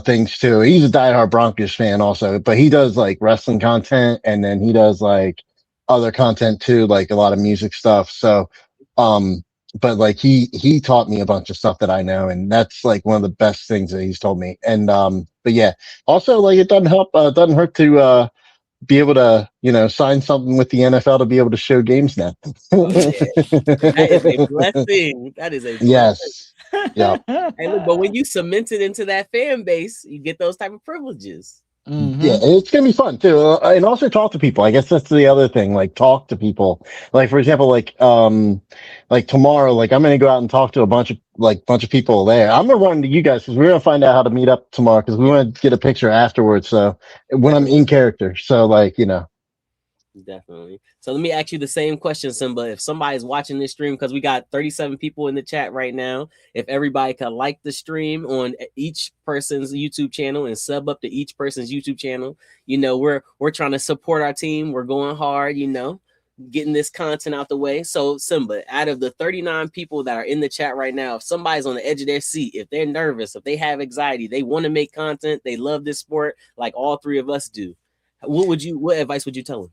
things too. He's a diehard Broncos fan also, but he does like wrestling content, and then he does like other content too, like a lot of music stuff. So, but like he taught me a bunch of stuff that I know, and that's like one of the best things that he's told me. And but yeah, also like it doesn't hurt to be able to, sign something with the NFL to be able to show games now. Oh yeah, that is a blessing. That is a blessing. Yes. Yeah. Hey, look, but when you cement it into that fan base, you get those type of privileges. Mm-hmm. Yeah, it's gonna be fun too, and also talk to people. I guess that's the other thing. Like, talk to people. Like, for example, like tomorrow, like I'm gonna go out and talk to a bunch of people there. I'm gonna run into you guys because we're gonna find out how to meet up tomorrow because we want to get a picture afterwards. So when I'm in character, so like Definitely. So let me ask you the same question, Simba. If somebody's watching this stream, because we got 37 people in the chat right now, if everybody could like the stream on each person's YouTube channel and sub up to each person's YouTube channel, we're trying to support our team. We're going hard, getting this content out the way. So Simba, out of the 39 people that are in the chat right now, if somebody's on the edge of their seat, if they're nervous, if they have anxiety, they want to make content, they love this sport like all three of us do, what advice would you tell them?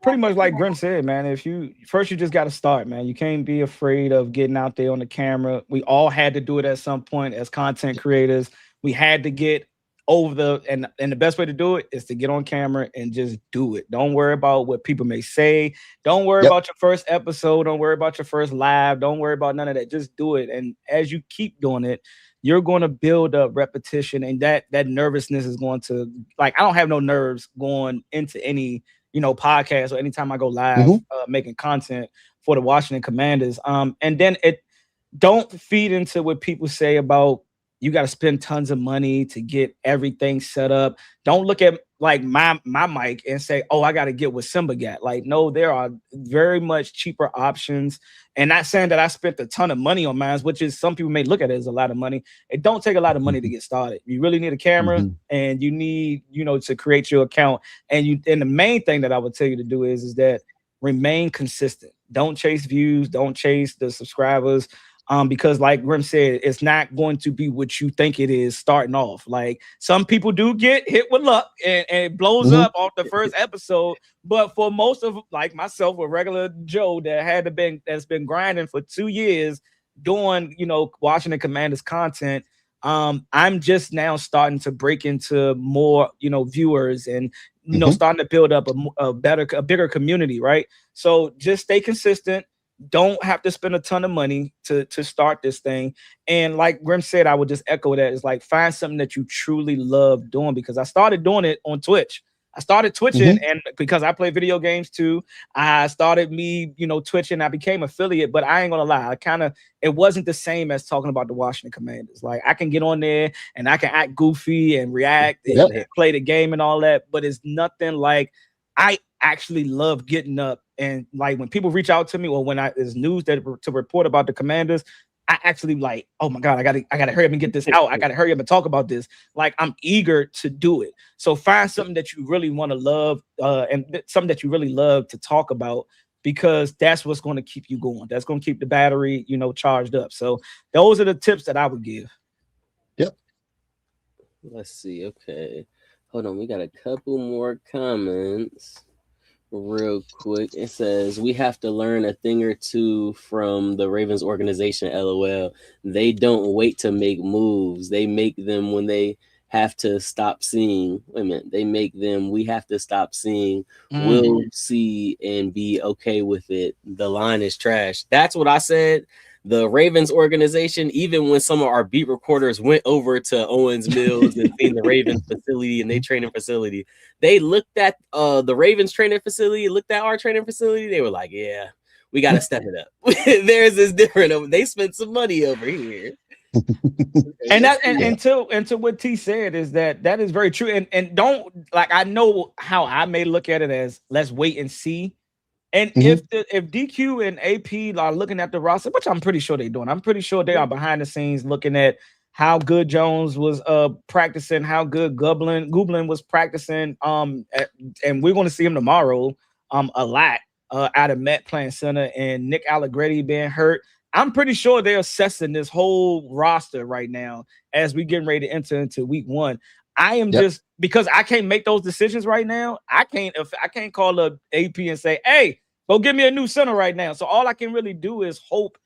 Pretty much like Grim said, man, you just got to start, man. You can't be afraid of getting out there on the camera. We all had to do it at some point as content creators. We had to get over and the best way to do it is to get on camera and just do it. Don't worry about what people may say. Don't worry about your first episode. Don't worry about your first live. Don't worry about none of that. Just do it. And as you keep doing it, you're going to build up repetition, and that nervousness is going to, like, I don't have no nerves going into any podcast or anytime I go live making content for the Washington Commanders. And then don't feed into what people say about you got to spend tons of money to get everything set up. Don't look at like my mic and say, oh, I got to get what Simba got. Like, no, there are very much cheaper options. And not saying that I spent a ton of money on mine, which is some people may look at it as a lot of money. It don't take a lot of money to get started. You really need a camera and you need, to create your account. And the main thing that I would tell you to do is that remain consistent. Don't chase views. Don't chase the subscribers. Because like Grim said, it's not going to be what you think it is starting off. Like, some people do get hit with luck and it blows up off the first episode. But for most of, like myself, a regular Joe that's been grinding for 2 years doing, Washington Commanders content, I'm just now starting to break into more, viewers and, starting to build up a bigger community, right? So just stay consistent. Don't have to spend a ton of money to start this thing. And like Grim said, I would just echo that. It's like, find something that you truly love doing, because I started doing it on Twitch. I started twitching and because I play video games too, I started twitching. I became affiliate, but I ain't gonna lie. It wasn't the same as talking about the Washington Commanders. Like, I can get on there and I can act goofy and react and play the game and all that, but it's nothing like I actually love getting up. And like, when people reach out to me or when there's news to report about the Commanders, I actually like, oh my God, I gotta hurry up and get this out. I gotta hurry up and talk about this. Like, I'm eager to do it. So find something that you really want to love and something that you really love to talk about, because that's what's going to keep you going. That's going to keep the battery, charged up. So those are the tips that I would give. Yep. Let's see. Okay. Hold on. We got a couple more comments. Real quick, it says we have to learn a thing or two from the Ravens organization. LOL. They don't wait to make moves. They make them when they have to stop seeing. Wait a minute. They make them. We have to stop seeing. We'll see and be okay with it. The line is trash. That's what I said. The Ravens organization, even when some of our beat reporters went over to Owings Mills and seen the Ravens facility and their training facility, they looked at the Ravens training facility, looked at our training facility. They were like, yeah, we got to step it up. Theirs is different. They spent some money over here. And to what T said is that is very true. And don't, like, I know how I may look at it as, let's wait and see. And if DQ and AP are looking at the roster, which I'm pretty sure they're doing, I'm pretty sure they are behind the scenes looking at how good Jones was practicing, how good Gublin was practicing. And we're going to see him tomorrow a lot out of Met Plant Center, and Nick Allegretti being hurt. I'm pretty sure they're assessing this whole roster right now as we getting ready to enter into week 1. I am just because I can't make those decisions right now. I can't call up AP and say, hey, go give me a new center right now. So all I can really do is hope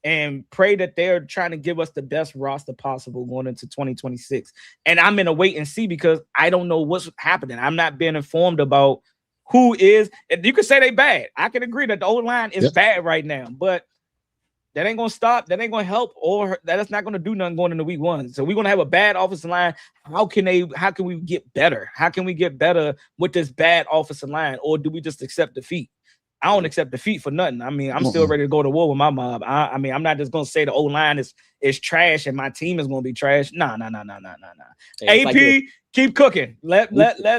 and pray that they're trying to give us the best roster possible going into 2026. And I'm in a wait and see because I don't know what's happening. I'm not being informed about who is. And you can say they bad. I can agree that the O-line is bad right now, but that ain't going to stop. That ain't going to help, or that's not going to do nothing going into week 1. So we're going to have a bad offensive line. How can we get better? How can we get better with this bad offensive line? Or do we just accept defeat? I don't accept defeat for nothing. I mean, I'm still ready to go to war with my mob. I mean, I'm not just going to say the O-line is trash and my team is going to be trash. Nah. AP, like keep cooking. Let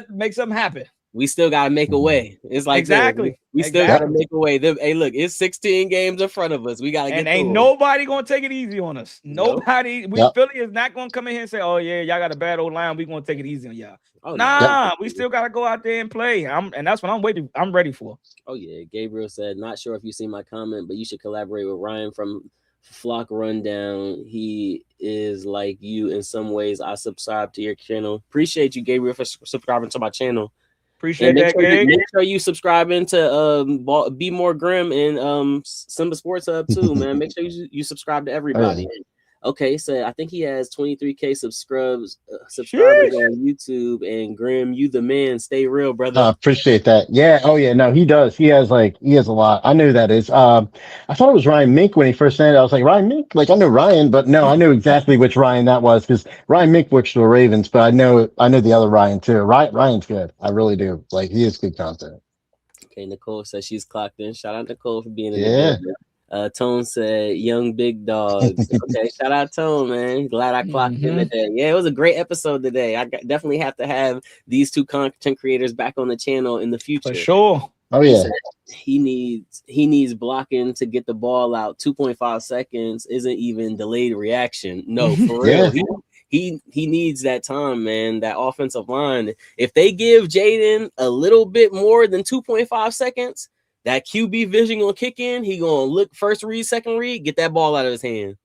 make something happen. We still got to make a way. It's like exactly. We still got to make a way. Hey, look, it's 16 games in front of us. We got to get and ain't nobody going to take it easy on us. Nobody. Philly is not going to come in here and say, oh, yeah, y'all got a bad O-line. We're going to take it easy on y'all. Oh, we still got to go out there and play. And that's what I'm ready for. Oh, yeah. Gabriel said, not sure if you see my comment, but you should collaborate with Ryan from Flock Rundown. He is like you in some ways. I subscribe to your channel. Appreciate you, Gabriel, for subscribing to my channel. Appreciate that, Gabe. Make sure you subscribing to Be More Grim and Simba Sports Hub too, man. Make sure you subscribe to everybody. Okay, so I think he has 23K subscribers on YouTube. And Grim, you the man. Stay real, brother. Appreciate that. Yeah. Oh yeah. No, he does. He has a lot. I knew that is. I thought it was Ryan Mink when he first said it. I was like, Ryan Mink? Like I know Ryan, but no, I knew exactly which Ryan that was because Ryan Mink works for the Ravens, but I know the other Ryan too. Ryan's good. I really do. Like he is good content. Okay, Nicole says she's clocked in. Shout out Nicole for being in the video. Tone said, young big dogs. Okay, shout out Tone, man. Glad I clocked in today. Yeah, it was a great episode today. I definitely have to have these two content creators back on the channel in the future. For sure. Oh, yeah. He needs blocking to get the ball out. 2.5 seconds isn't even delayed reaction. No, for real. He needs that time, man. That offensive line. If they give Jayden a little bit more than 2.5 seconds, that QB vision gonna kick in. He gonna look first read, second read, get that ball out of his hand.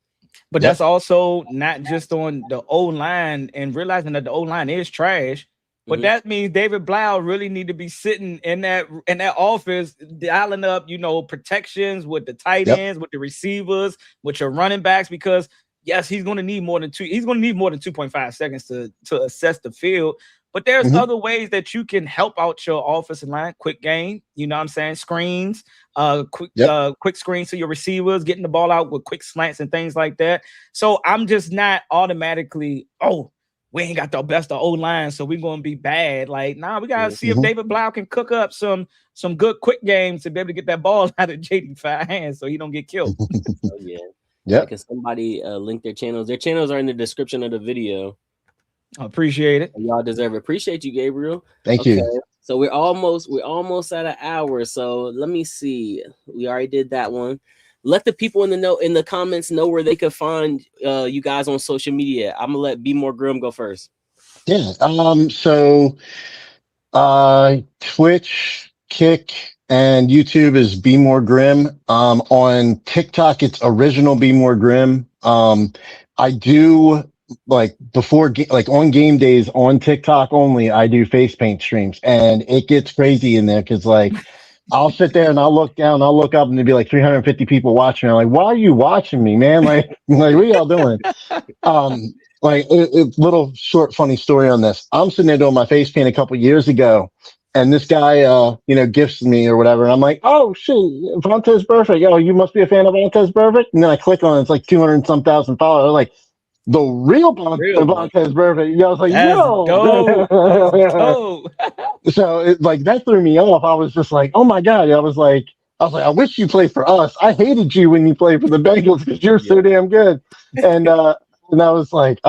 But that's also not just on the O-line and realizing that the O-line is trash. But that means David Blough really need to be sitting in that office, dialing up, protections with the tight ends, with the receivers, with your running backs, because yes, he's gonna need more than 2.5 seconds to assess the field. But there's other ways that you can help out your offensive line. Quick game, screens, quick screens to your receivers, getting the ball out with quick slants and things like that. So I'm just not automatically, we ain't got the best of O-line, so we're going to be bad. Like, we got to see if David Blough can cook up some good quick games to be able to get that ball out of JD 5 hands so he don't get killed. Oh, yeah. Yeah. Can somebody link their channels? Their channels are in the description of the video. I appreciate it. Y'all deserve it. Appreciate you, Gabriel. Thank you. So we're almost at an hour. So let me see. We already did that one. Let the people in the comments know where they could find you guys on social media. I'm gonna let Be More Grim go first. Yeah. So Twitch, Kick, and YouTube is Be More Grim. On TikTok, it's original Be More Grim. I do on game days on TikTok only, I do face paint streams, and it gets crazy in there because I'll sit there and I'll look down, I'll look up, and there'll be 350 people watching. I'm like, why are you watching me, man? Like what are y'all doing? A little short funny story on this. I'm sitting there doing my face paint a couple years ago, and this guy, gifts me or whatever. And I'm like, oh shit, Vontez Perfect. Oh, you must be a fan of Vontez Perfect. And then I click on it, it's 200 and some thousand followers. Like, the real Vontez Perfect. I was like, yo. So that threw me off. I was just like, oh my God. I was like, I wish you played for us. I hated you when you played for the Bengals because you're so damn good. And I was like,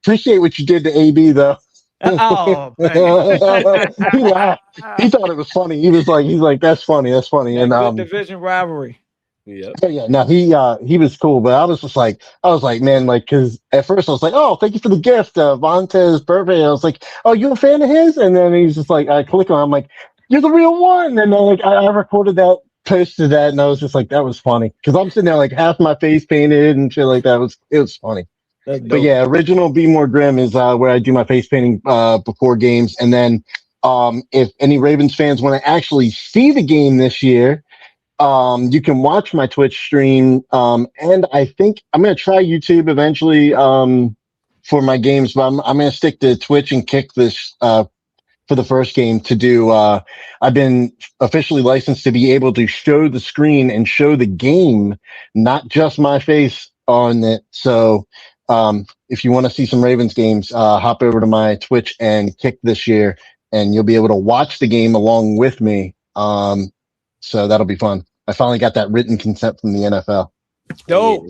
appreciate what you did to AB though. Oh, He laughed. He thought it was funny. He's like, that's funny. That's funny. And good division rivalry. Yeah. Yeah. No, he was cool, but I was like, man, because at first I was like, oh, thank you for the gift, Vontez Perfect. I was like, oh, you a fan of his? And then he's just like, I click on, I'm like, you're the real one. And then I recorded that posted that, and I was just like, that was funny because I'm sitting there like half my face painted and shit like that. It was funny. But yeah, original Be More Grim is where I do my face painting before games, and then if any Ravens fans want to actually see the game this year, you can watch my Twitch stream, and I think I'm gonna try YouTube eventually for my games, but I'm gonna stick to Twitch and Kick this for the first game to do. I've been officially licensed to be able to show the screen and show the game, not just my face on it. So if you want to see some Ravens games, hop over to my Twitch and Kick this year, and you'll be able to watch the game along with me. So that'll be fun. I finally got that written consent from the NFL. Dope.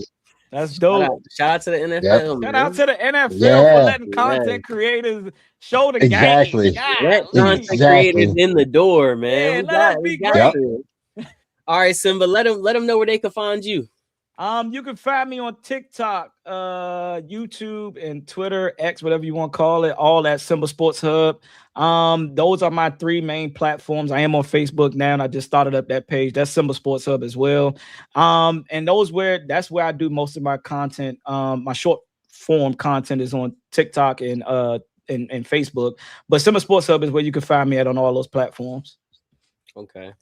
That's dope. Shout out to the NFL. Yep. Shout out to the NFL for letting content creators show the game. Let content creators in the door, man. Let us be great. All right, Simba, let them know where they can find you. You can find me on TikTok, YouTube, and Twitter, X, whatever you want to call it, all at Simba Sports Hub. Those are my 3 main platforms. I am on Facebook now, and I just started up that page. That's Simba Sports Hub as well. And that's where I do most of my content. My short form content is on TikTok and Facebook. But Simba Sports Hub is where you can find me on all those platforms. Okay.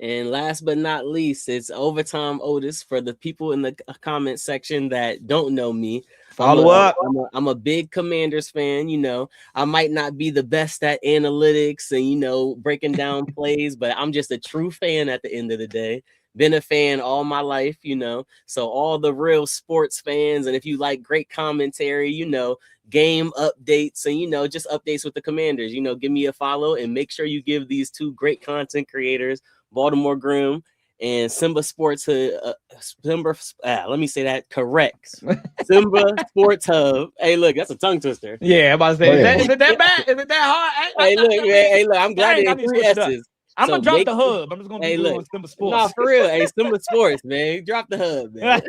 And last but not least, it's Overtime Otis for the people in the comment section that don't know me. Follow up. I'm a big Commanders fan. You know, I might not be the best at analytics and, you know, breaking down plays, but I'm just a true fan at the end of the day. Been a fan all my life, you know. So all the real sports fans, and if you like great commentary, you know, game updates and, you know, just updates with the Commanders, you know, give me a follow and make sure you give these 2 great content creators, Baltimore Grim and Simba Sports let me say that correct. Simba Sports Hub. Hey, look, that's a tongue twister. Yeah, I'm about to say, is it that bad? Is it that hard? Hey, look, man. Hey, look, I'm glad they 3 S's. I'm gonna drop the hub. I'm just gonna be doing Simba Sports. No, for real. Hey, Simba Sports, man. Drop the hub, man.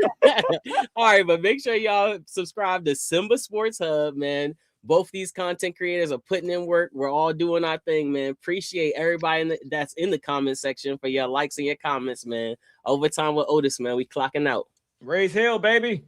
All right, but make sure y'all subscribe to Simba Sports Hub, man. Both these content creators are putting in work. We're all doing our thing, man. Appreciate everybody that's in the comment section for your likes and your comments, man. Overtime with Otis, man. We clocking out. Raise hell, baby.